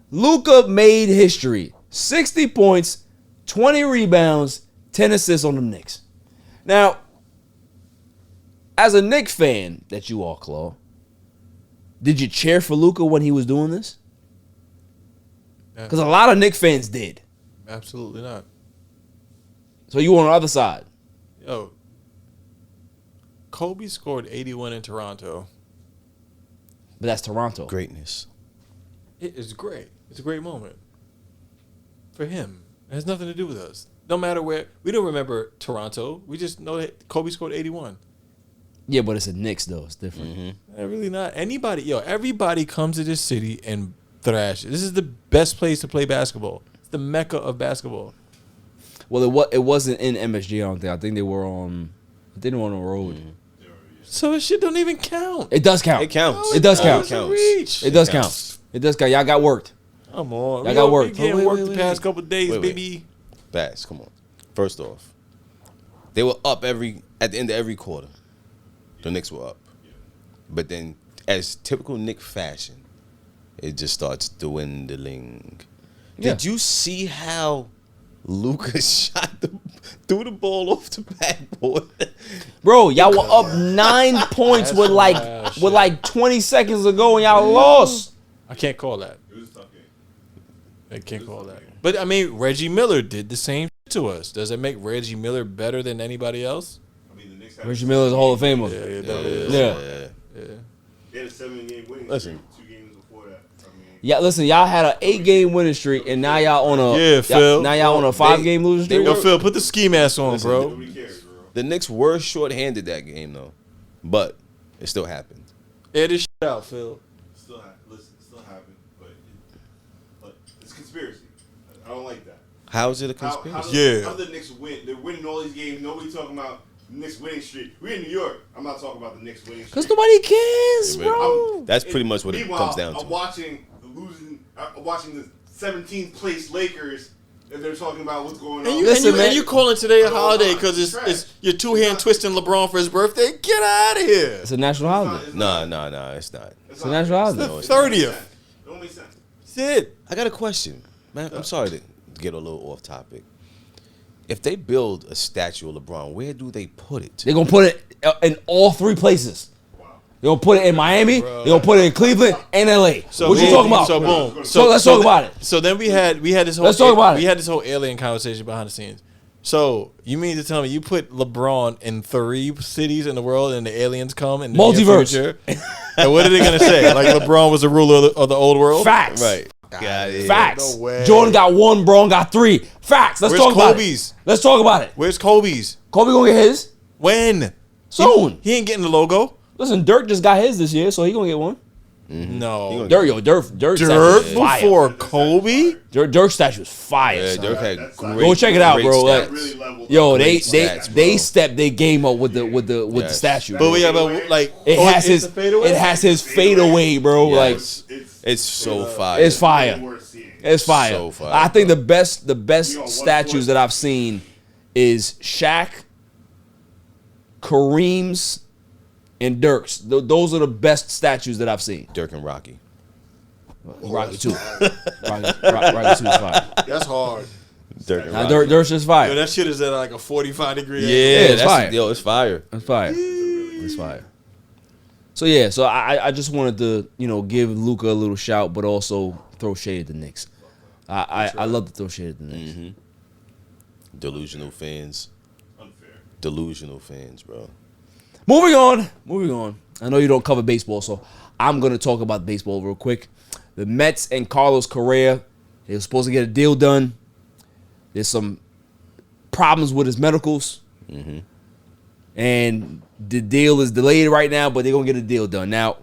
Luka made history. 60 points, 20 rebounds, 10 assists on the Knicks. Now, as a Knicks fan that you all, Klaw, did you cheer for Luka when he was doing this? Because a lot of Knicks fans did. Absolutely not. So you on the other side. Yo, Kobe scored 81 in Toronto. But that's Toronto. Greatness. It is great. It's a great moment. For him. It has nothing to do with us. No matter where. We don't remember Toronto. We just know that Kobe scored 81. Yeah, but it's a Knicks, though. It's different. Really not. Everybody comes to this city and thrashes. This is the best place to play basketball. It's the mecca of basketball. Well, it wasn't in MSG, I don't think. I think they were on the road. So this shit don't even count. It does count. It counts. It does count. It counts. It does count. It does count. Y'all got worked. Come on. Y'all got worked. We getting worked the past couple of days, baby. Bass, come on. First off, they were up at the end of every quarter. The Knicks were up. But then, as typical Knick fashion, it just starts dwindling. Yeah. Did you see how Luka threw the ball off the backboard? Bro, y'all were up 9 points with like 20 seconds ago and y'all lost. I can't call that. I can't call that. But, I mean, Reggie Miller did the same to us. Does it make Reggie Miller better than anybody else? Reggie Miller's a Hall of Famer. Yeah. They had a 7-game winning Listen. streak 2 games before that. Yeah, listen, y'all had an 8-game winning streak and now y'all on a Phil. Now y'all on a 5-game losing streak. Yo, Phil, put the ski mask on, bro. Nobody cares, bro. The Knicks were short-handed that game, though. But it still happened. Air this shit out, Phil. It still happened, but it's conspiracy. I don't like that. How is it a conspiracy? How the Knicks win? They're winning all these games. Nobody talking about the Knicks winning streak. We're in New York. I'm not talking about the Knicks winning streak. Because nobody cares, bro. That's pretty much what it comes down to. I'm watching the 17th place Lakers, and they're talking about what's going on. And you calling today a holiday because it's your two-hand twisting LeBron for his birthday? Get out of here. It's a national holiday. No, it's not. It's a national holiday. It's the 30th. Don't make sense. That's it. I got a question, man. I'm sorry to get a little off topic. If they build a statue of LeBron, where do they put it? They're going to put it in all 3 places. They're going to put it in Miami, they're going to put it in Cleveland, and LA. So what you talking about? So boom. So let's talk about it. So then we had this whole Let's talk about it. We had this whole alien conversation behind the scenes. So you mean to tell me you put LeBron in 3 cities in the world and the aliens come in the Multiverse. near future? And what are they gonna say? Like LeBron was the ruler of the old world? Facts. Right. Got it. Facts. No way. Jordan got 1, Braun got 3. Facts. Let's Where's talk about Kobe's? it. Let's talk about it. Where's Kobe's? Kobe going to get his When? soon. He ain't getting the logo. Listen, Dirk just got his this year, so he going to get one. No. Dirk before Kobe? Dirk statue is fire. Yeah, son. Dirk had great. Go check it out, bro. Like, stats. yo, Great stats, they bro. stepped their game up with the statue. But we have like It has his fadeaway, bro. Yes. Like It's so fire. it's fire. It's fire. So fire, I think bro. the best statues that I've seen is Shaq, Kareem's, and Dirk's. Those are the best statues that I've seen. Dirk and Rocky. Rocky too. Rocky too is fire. That's hard. Dirk and Now, Rocky. Dirk's just fire. Yo, that shit is at like a 45-degree angle. Yeah, it's fire. Yo, it's fire. It's fire. It's fire. So yeah, so I just wanted to give Luka a little shout, but also throw shade at the Knicks. I love to throw shade at the Knicks. Mm-hmm. Delusional fans. Unfair. Delusional fans, bro. Moving on. I know you don't cover baseball, so I'm going to talk about baseball real quick. The Mets and Carlos Correa, they were supposed to get a deal done. There's some problems with his medicals. Mm-hmm. And the deal is delayed right now, but they're going to get a deal done. Now,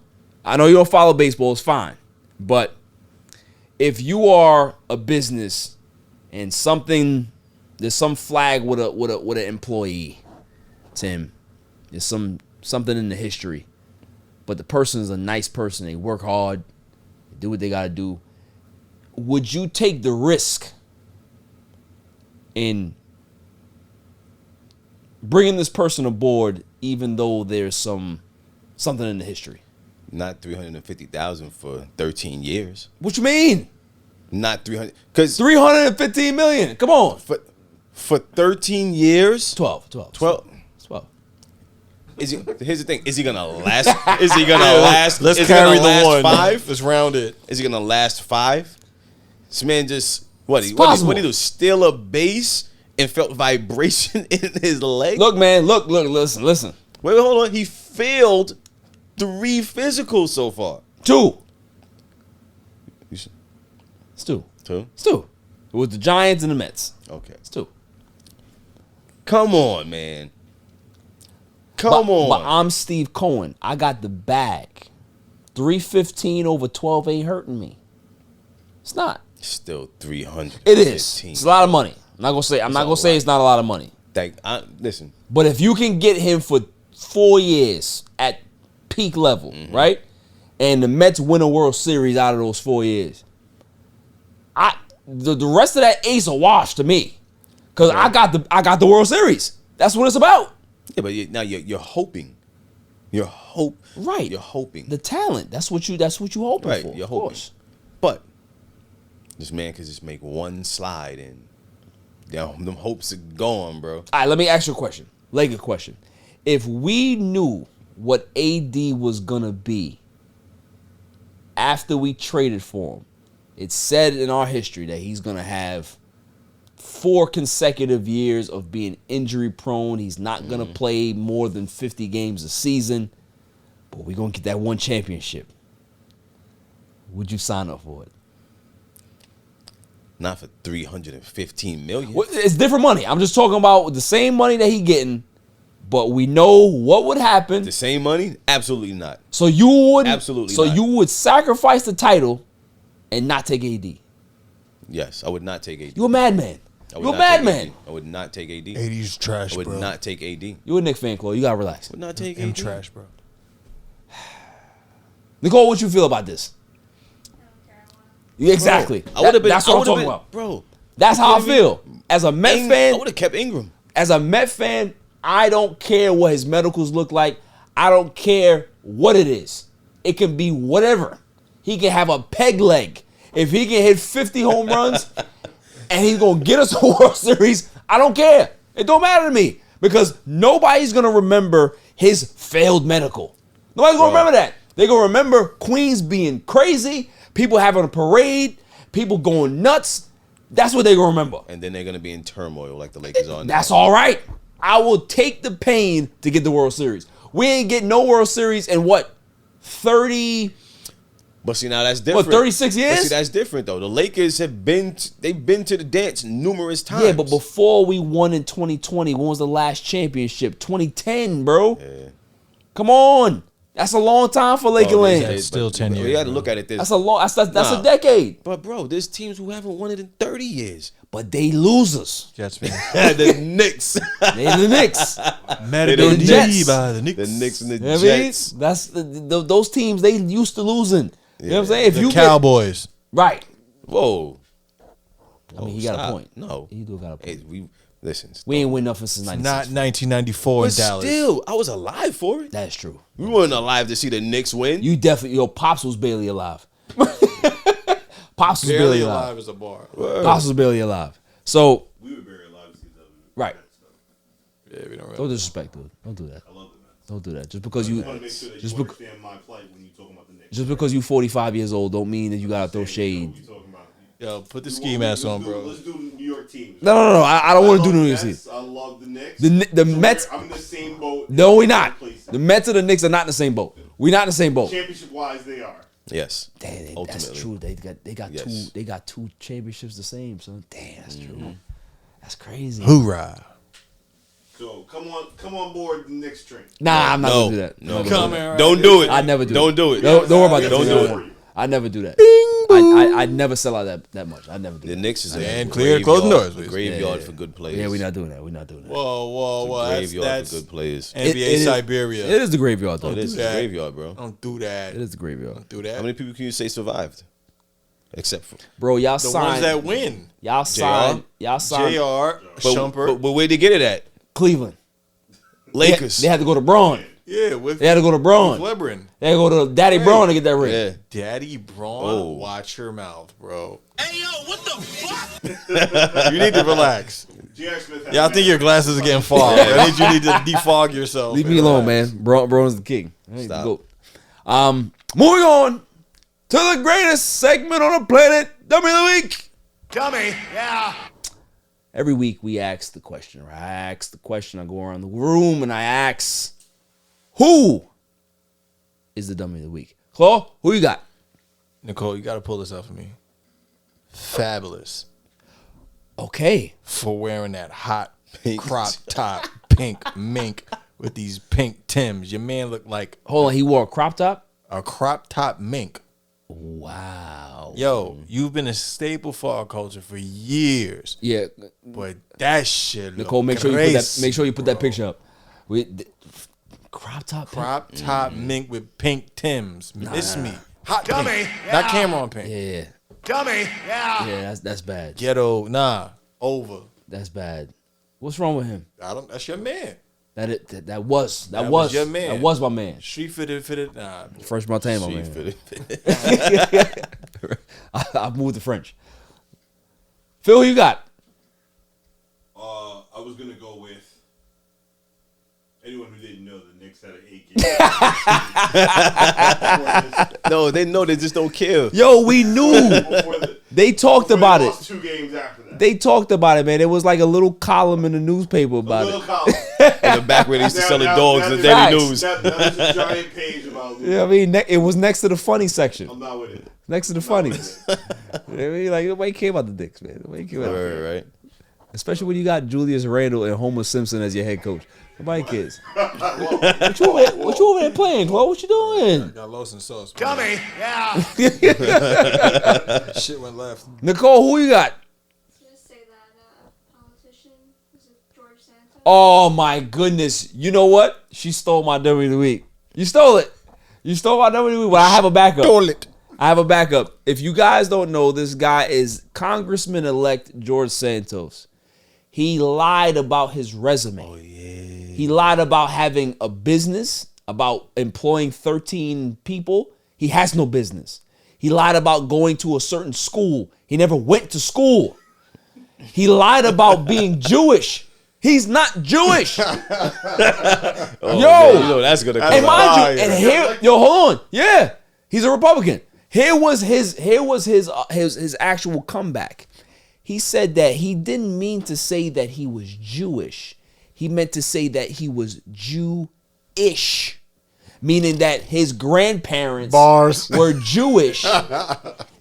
I know you don't follow baseball. It's fine. But if you are a business and there's some flag with an employee, Tim, there's something in the history, but the person is a nice person. They work hard, they do what they got to do. Would you take the risk in bringing this person aboard, even though there's something in the history? Not $350,000 for 13 years. What you mean? Not 300, because $315 million. Come on. For 13 years. 12. Here's the thing. Is he gonna last? Is he gonna last? Let's is he carry gonna the last one. 5? Let's round it. Is he gonna last 5? This man just what he do? Steal a base and felt vibration in his leg. Look, man. Look. Listen. Wait, hold on. He failed 3 physicals so far. 2. It's 2. 2. It's 2. It was the Giants and the Mets. Okay. It's 2. Come on, man. Come on. But I'm Steve Cohen. I got the bag. 315 over 12 ain't hurting me. It's not. Still 300. It is. It's a lot of money. I'm not gonna say it's not a lot of money. Listen. But if you can get him for 4 years at peak level, right? And the Mets win a World Series out of those 4 years, the rest of that ace a wash to me. Because I got the World Series. That's what it's about. Yeah, but now you're hoping. Right. You're hoping. The talent. That's what you hoping right, for. You're of hoping. course. But this man could just make one slide and them hopes are gone, bro. All right, let me ask you a question. Like question. If we knew what AD was gonna be after we traded for him, it's said in our history that he's gonna have 4 consecutive years of being injury prone. He's not gonna play more than 50 games a season, but we're gonna get that one championship. Would you sign up for it? Not for $315 million. Well, it's different money. I'm just talking about the same money that he getting, but we know what would happen. The same money? Absolutely not. So you would absolutely. So not. you would sacrifice the title and not take AD. Yes, I would not take AD. You a madman. You're a bad man. I would not take AD. AD's trash, I would bro. not take AD. You're a Knicks fan, Klaw. You gotta relax. I would not take I'm AD. trash, bro. Nicole, what you feel about this? Exactly. I would have been. That's what I'm talking about, bro. That's how I feel. As a Met fan, I would have kept Ingram. As a Met fan, I don't care what his medicals look like. I don't care what it is. It can be whatever. He can have a peg leg. If he can hit 50 home runs and he's going to get us a World Series, I don't care. It don't matter to me because nobody's going to remember his failed medical. Nobody's going to remember that. They're going to remember Queens being crazy, people having a parade, people going nuts. That's what they're going to remember. And then they're going to be in turmoil like the Lakers are now. That's all right. I will take the pain to get the World Series. We ain't getting no World Series in what, 30? But see, now that's different. What, 36 years? But see, that's different, though. The Lakers have they've been to the dance numerous times. Yeah, but before we won in 2020, when was the last championship? 2010, bro. Yeah. Come on. That's a long time for Laker land. It's still 10 years. We got to look at it this. That's a long. That's a decade. But bro, there's teams who haven't won it in 30 years. But they losers. Jets, man. The Knicks. They the Knicks. Medical Jets. by the Knicks. The Knicks and the You know what I mean? Jets. That's those teams. They used to losing. You know what I'm saying? If The you Cowboys. right. Whoa. I mean, he got a Stop. point. No, He do got a point. Hey, listen. We ain't win nothing since Not 96. 1994 in But Dallas. still, I was alive for it. That's true. We weren't alive to see the Knicks win. You definitely, Pops was barely alive. Pops was barely alive. as a bar. Pops was barely alive. So, We were very alive to see that. right. Yeah, we don't really. Don't disrespect, dude. Don't do that. I love the Mets. Don't do that. Just because you, I want to make sure that just you bec- understand my plight when you talking about the Knicks. just because you 45 years old, don't mean that you gotta throw shade. You talking about? Yo, put the ski mask on, bro. Let's do New York teams. No. I don't want to do love New the York Mets, City. I love the Knicks. The Mets. I'm in the same boat. No, we not. Place. The Mets and the Knicks are not in the same boat. We not in the same boat. Championship wise, they are. Yes. Damn, that's Ultimately. true. They got Yes. they got two championships the same. So damn, that's true. That's crazy. Hoorah. So come on board the Knicks train. Nah, I'm not No. gonna do that. No. I'm not Come gonna do here. that. Don't do it. I never do. Don't it. do it. Don't worry about that. Don't do it. I never do that. I never sell out that much. I never do The that. Knicks is a And clear, closing doors, please. graveyard Yeah. for good players. Yeah, we're not doing that. We're not doing that. Whoa. Graveyard That's for good players. NBA It is- Siberia. It is the graveyard though. It is that. a graveyard, bro. Don't do that. It is the graveyard. Don't do that. How many people can you say survived? Except for Bro, y'all the signed. ones that win. Y'all signed. Y'all signed JR, Shumpert. but where'd they get it at? Cleveland. Lakers. They had to go to Braun. Yeah, with They had to go to Braun. Lebron. They had to go to Daddy Braun to get that ring. Yeah. Daddy Braun, Oh. watch your mouth, bro. Hey, yo, what the fuck? You need to relax. J.R. Smith. Yeah, I think your glasses are getting fogged. I think you need to defog yourself. Leave me alone, man. Braun's the king. Stop. Go. Moving on to the greatest segment on the planet, Dummy of the Week. Dummy, yeah. Every week we ask the question, right? I ask the question, I go around the room and I ask, who is the Dummy of the Week? Klaw, who you got? Nicole, you got to pull this up for me. Fabulous Okay. for wearing that hot Pink crop top, pink mink with these pink Tims. Your man looked like Hold on, he wore a crop top? a crop top mink. Wow. Yo, you've been a staple for our culture for years. Yeah. But that shit Nicole, look make sure you put that bro. picture up. Crop top. Crop top mink with pink Tims. Miss me. Hot Dummy, pink. yeah. Not camera pink. Yeah. Dummy, yeah. Yeah, that's bad. Ghetto, nah. Over. That's bad. What's wrong with him? That's your man. That was your man. That was my man. Street fitted. Nah. French Montaigne, my man. Fitted. I moved to French. Phil, who you got? I was gonna go with anyone who didn't know the Knicks had an 8 game. No, they know they just don't care. Yo, we knew. They talked about it. Lost 2 games after that. They talked about it, man. It was like a little column in the newspaper about Little it. column. In the back where they used to sell the dogs in the Facts. Daily News. That was a giant page about Luka. Yeah, I mean, it was next to the funny section. I'm not with it. Next to the funnies. You know what I mean? Like, nobody care about the Knicks, man. Nobody care about it. Right. Especially when you got Julius Randle and Homer Simpson as your head coach. Nobody cares. What you over there playing, Chloe? What you doing? Got lost in sauce. Dummy, yeah. Shit went left. Nicole, who you got? I was gonna say that Oh my goodness! You know what? She stole my W of the week. You stole it. You stole my W of the week. Well, I have a backup. Stole it. I have a backup. If you guys don't know, this guy is Congressman-elect George Santos. He lied about his resume. Oh, yeah. He lied about having a business, about employing 13 people. He has no business. He lied about going to a certain school. He never went to school. He lied about being Jewish. He's not Jewish. Oh, man, that's gonna come and mind you, and here, hold on. Yeah, he's a Republican. Here was his actual comeback. He said that he didn't mean to say that he was Jewish. He meant to say that he was Jew-ish, meaning that his grandparents were Jewish,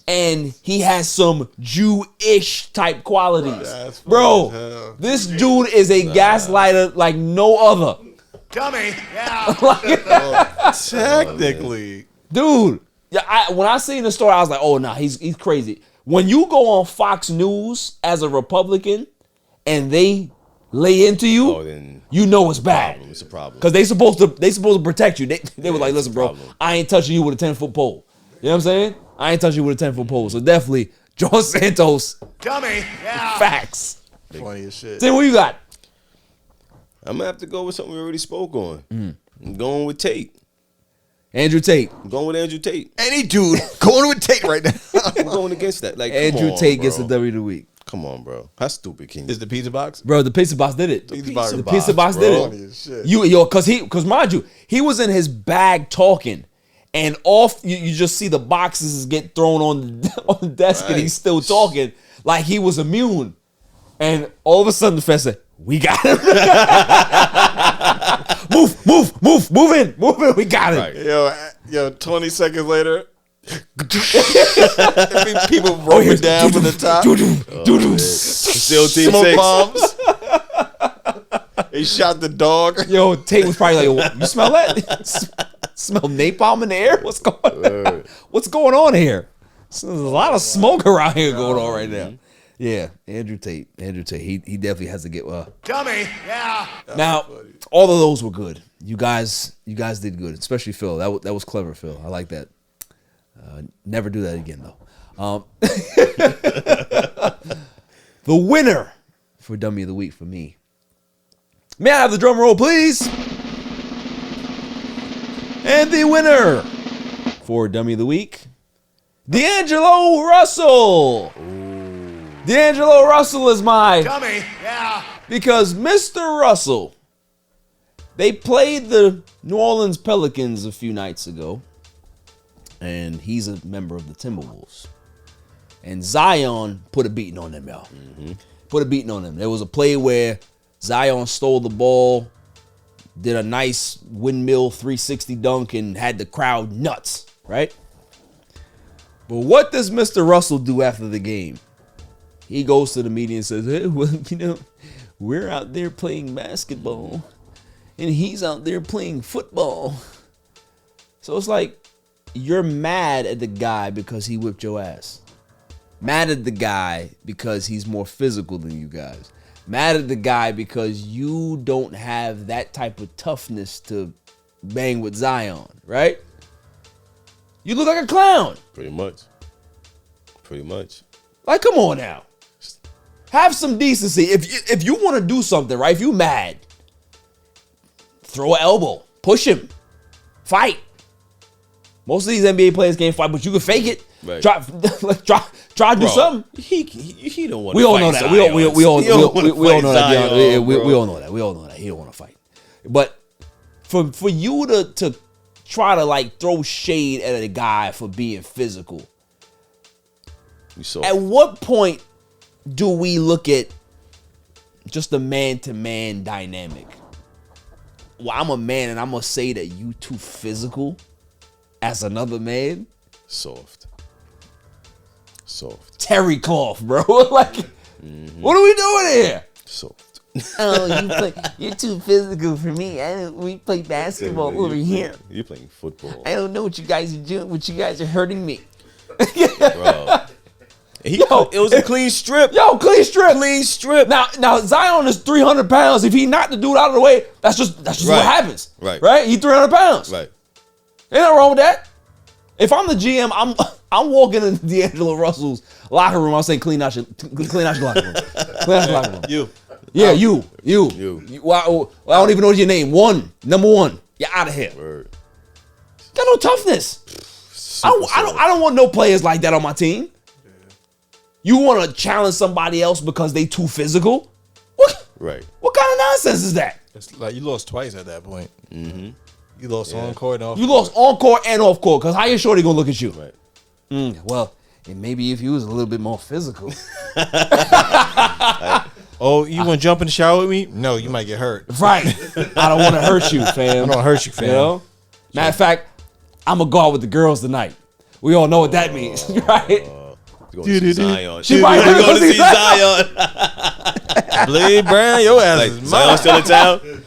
and he has some Jew-ish type qualities. Bro, this dude is a gaslighter like no other. Dummy, yeah. Technically. Dude, yeah, when I seen the story, I was like, oh, nah, he's crazy. When you go on Fox News as a Republican and they lay into you, you know it's bad. It's a problem. Because they supposed to protect you. They were like, listen, bro, I ain't touching you with a 10-foot pole. You know what I'm saying? I ain't touching you with a 10-foot pole. So definitely, George Santos. Dummy, yeah. Facts. Funny as shit. Tim, what you got? I'm gonna have to go with something we already spoke on. I'm going with Tate. Andrew Tate. I'm going with Andrew Tate. Any dude going with Tate right now. I'm going against that. Like Andrew Tate gets the W of the week. Come on, bro. How stupid can you? Is the pizza box? Bro, the pizza box did it. The pizza box did it. Cause mind you, he was in his bag talking, and you just see the boxes get thrown on the desk, and he's still talking like he was immune. And all of a sudden, the feds said, "We got him." Move in. We got him. Right. Yo, 20 seconds later, people rolling down from the top. Still team Smoke 6. bombs. They shot the dog. Yo, Tate was probably like, you smell that? Smell napalm in the air? What's going on here? So there's a lot of smoke around here going on right now. Yeah, Andrew Tate. He definitely has to get Dummy, yeah. Now, all of those were good. You guys did good, especially Phil. That was clever, Phil. I like that. Never do that again, though. The winner for Dummy of the Week for me. May I have the drum roll, please? And the winner for Dummy of the Week, D'Angelo Russell. D'Angelo Russell is my Dummy, yeah. Because Mr. Russell, they played the New Orleans Pelicans a few nights ago, and he's a member of the Timberwolves. And Zion put a beating on them, y'all. Put a beating on them. There was a play where Zion stole the ball, did a nice windmill 360 dunk, and had the crowd nuts, right? But what does Mr. Russell do after the game? He goes to the media and says, hey, well, we're out there playing basketball, and he's out there playing football. So it's like, you're mad at the guy because he whipped your ass. Mad at the guy because he's more physical than you guys. Mad at the guy because you don't have that type of toughness to bang with Zion, right? You look like a clown. Pretty much. Like, come on now. Have some decency. If you want to do something, right? If you mad, throw an elbow. Push him. Fight. Most of these NBA players can't fight, but you can fake it. Right. Try to do something. He don't want to fight. We all know that. We all know that. We all know that. We all know that. He don't want to fight. But for you to try to like throw shade at a guy for being physical, at what point do we look at just the man-to-man dynamic? Well, I'm a man and I'm going to say that you too physical as another man? Soft. Terry cloth, bro. Like, what are we doing here? Soft. Oh, you're too physical for me. We play basketball over here. You're playing football. I don't know what you guys are doing. What you guys are hurting me. Bro. It was a clean strip. Yo, clean strip. Clean strip. Now Zion is 300 pounds. If he knocked the dude out of the way, that's just what happens. Right? He 300 pounds. Right. Ain't nothing wrong with that. If I'm the GM, I'm walking into D'Angelo Russell's locker room. I'm saying clean out your locker room. Clean out your locker room. You. Yeah, you. Well, I don't even know your name. Number one. You're out of here. Word. Got no toughness. I don't want no players like that on my team. You want to challenge somebody else because they too physical? What? Right. What kind of nonsense is that? It's like you lost twice at that point. Mm-hmm. You lost on court and off. You lost on court and off court because how you sure they gonna look at you? Right. Well, and maybe if you was a little bit more physical. Oh, you want to jump in the shower with me? No, you might get hurt. Right. I don't want to hurt you, fam. I don't want to hurt you, fam. You know? Matter of fact, I'm gonna go out with the girls tonight. We all know what that means, right? Going to see Zion. She might go to see Zion. Blade Brown, your ass is Zion still in town?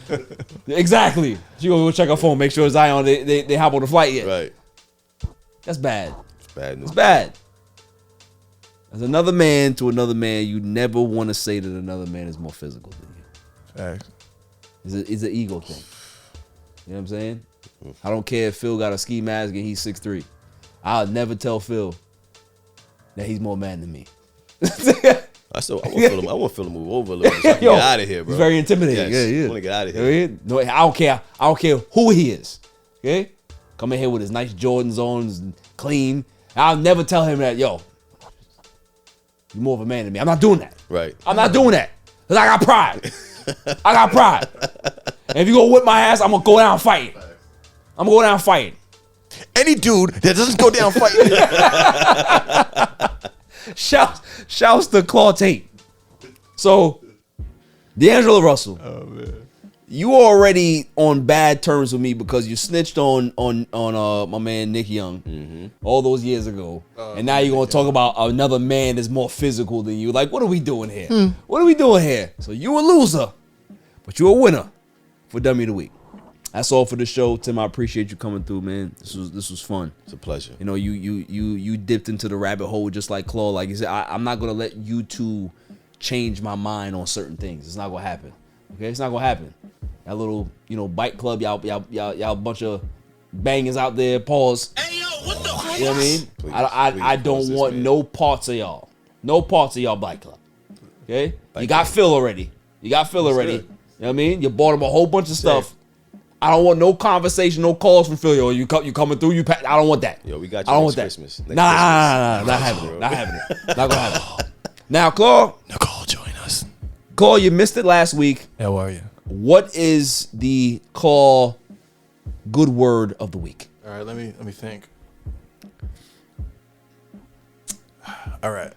Exactly. She gonna go check her phone, make sure Zion they hop on the flight yet. Right. That's bad. It's bad news. It's bad. As another man to another man, you never want to say that another man is more physical than you. Facts. It's an ego thing. You know what I'm saying? I don't care if Phil got a ski mask and he's 6'3". I'll never tell Phil that he's more man than me. I want Phil to move over a little bit so I can get out of here, bro. He's very intimidating. Yes, Yeah. I want to get out of here. No, I don't care. I don't care who he is. Okay? Come in here with his nice Jordans on, and clean. I'll never tell him that, yo, you're more of a man than me. I'm not doing that. Right. I'm not doing that. Because I got pride. I got pride. And if you go whip my ass, I'm going to go down fighting. I'm going to go down fighting. Any dude that doesn't go down fighting. Shouts to Klaw Tate. So, D'Angelo Russell. Oh, man. You already on bad terms with me because you snitched on my man Nick Young all those years ago, and now you're gonna talk about another man that's more physical than you. Like, what are we doing here? What are we doing here? So you a loser, but you a winner for Dummy of the Week. That's all for the show, Tim. I appreciate you coming through, man. This was fun. It's a pleasure. You know, you dipped into the rabbit hole just like Klaw. Like you said, I'm not gonna let you two change my mind on certain things. It's not gonna happen. Okay, it's not gonna happen. That little, bike club, y'all bunch of bangers out there. Pause. Hey, yo, what the? You know what I mean? Please, I don't want no parts of y'all. No parts of y'all bike club. Okay? You got Phil already. You know what I mean? You bought him a whole bunch of stuff. I don't want no conversation, no calls from Phil. Yo, you coming through? I don't want that. Yo, we got you next Christmas. Nah, not happening. Not gonna happen. Now, Klaw. Nicole, join us. Klaw, you missed it last week. How are you? What is the Klaw good word of the week? All right, let me think. All right.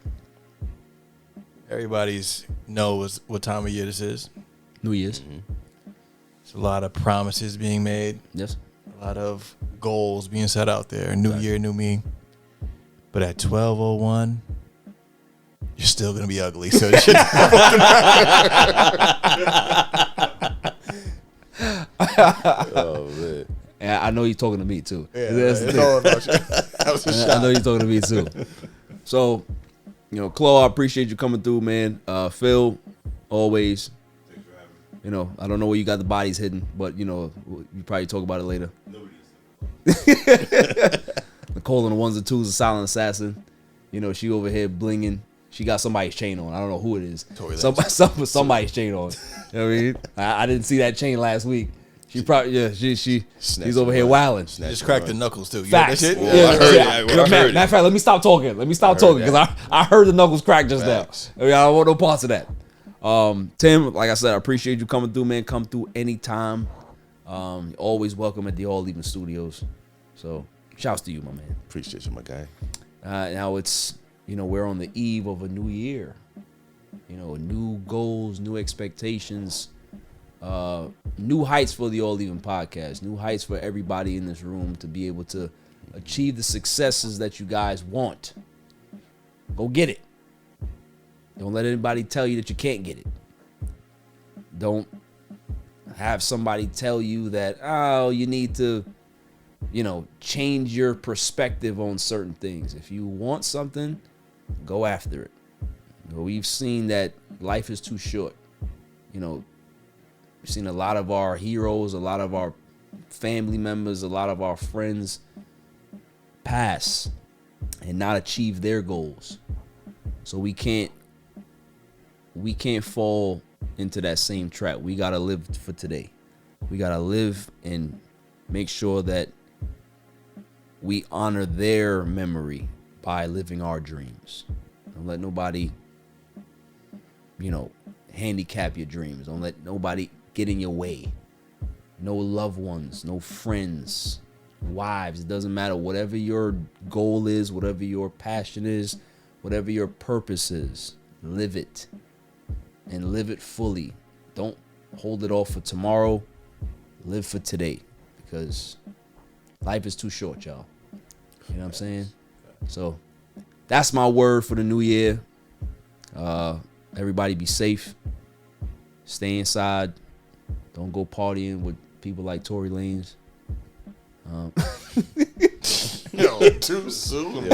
Everybody's knows what time of year this is. New Year's. There's a lot of promises being made. Yes. A lot of goals being set out there. New year, new me. But at 12:01, you're still gonna be ugly. So it should. Oh man. Yeah, I know you're talking to me too. Yeah, it's all about you. That was a shot. I know you're talking to me too. So, Klaw, I appreciate you coming through, man. Phil, always. I don't know where you got the bodies hidden, but you probably talk about it later. Nicole on the ones and twos, a silent assassin. She over here blinging. She got somebody's chain on. I don't know who it is. Tory Lanez. Somebody's chain on. You know what I mean? I didn't see that chain last week. She probably she's over here wilding. Just cracked the knuckles too. You Facts. heard that shit? Yeah, matter of fact, let me stop talking. Because I heard the knuckles crack just now. I don't want no parts of that. Tim, like I said, I appreciate you coming through, man. Come through anytime. You're always welcome at the All Even Studios. So, shouts to you, my man. Appreciate you, my guy. Now it's, we're on the eve of a new year. New goals, new expectations, new heights for the All Even podcast, new heights for everybody in this room to be able to achieve the successes that you guys want. Go get it. Don't let anybody tell you that you can't get it. Don't have somebody tell you that, you need to, change your perspective on certain things. If you want something, go after it. We've seen that life is too short. We've seen a lot of our heroes, a lot of our family members, a lot of our friends pass and not achieve their goals. So we can't fall into that same trap. We gotta live for today. We gotta live and make sure that we honor their memory by living our dreams. Don't let nobody, handicap your dreams. Don't let nobody get in your way. No loved ones, no friends, wives. It doesn't matter. Whatever your goal is, whatever your passion is, whatever your purpose is, live it. And live it fully. Don't hold it off for tomorrow. Live for today. Because life is too short, y'all. You know what I'm saying? So that's my word for the new year. Everybody be safe. Stay inside. Don't go partying with people like Tory Lanez. Too soon.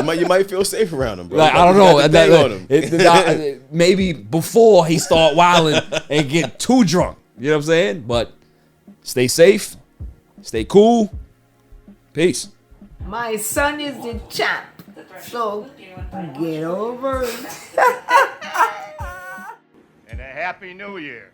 You might feel safe around him, bro. Like, I don't know. Maybe before he start wilding and get too drunk. You know what I'm saying? But stay safe. Stay cool. Peace. My son is the champ. So get over it. And a happy new year.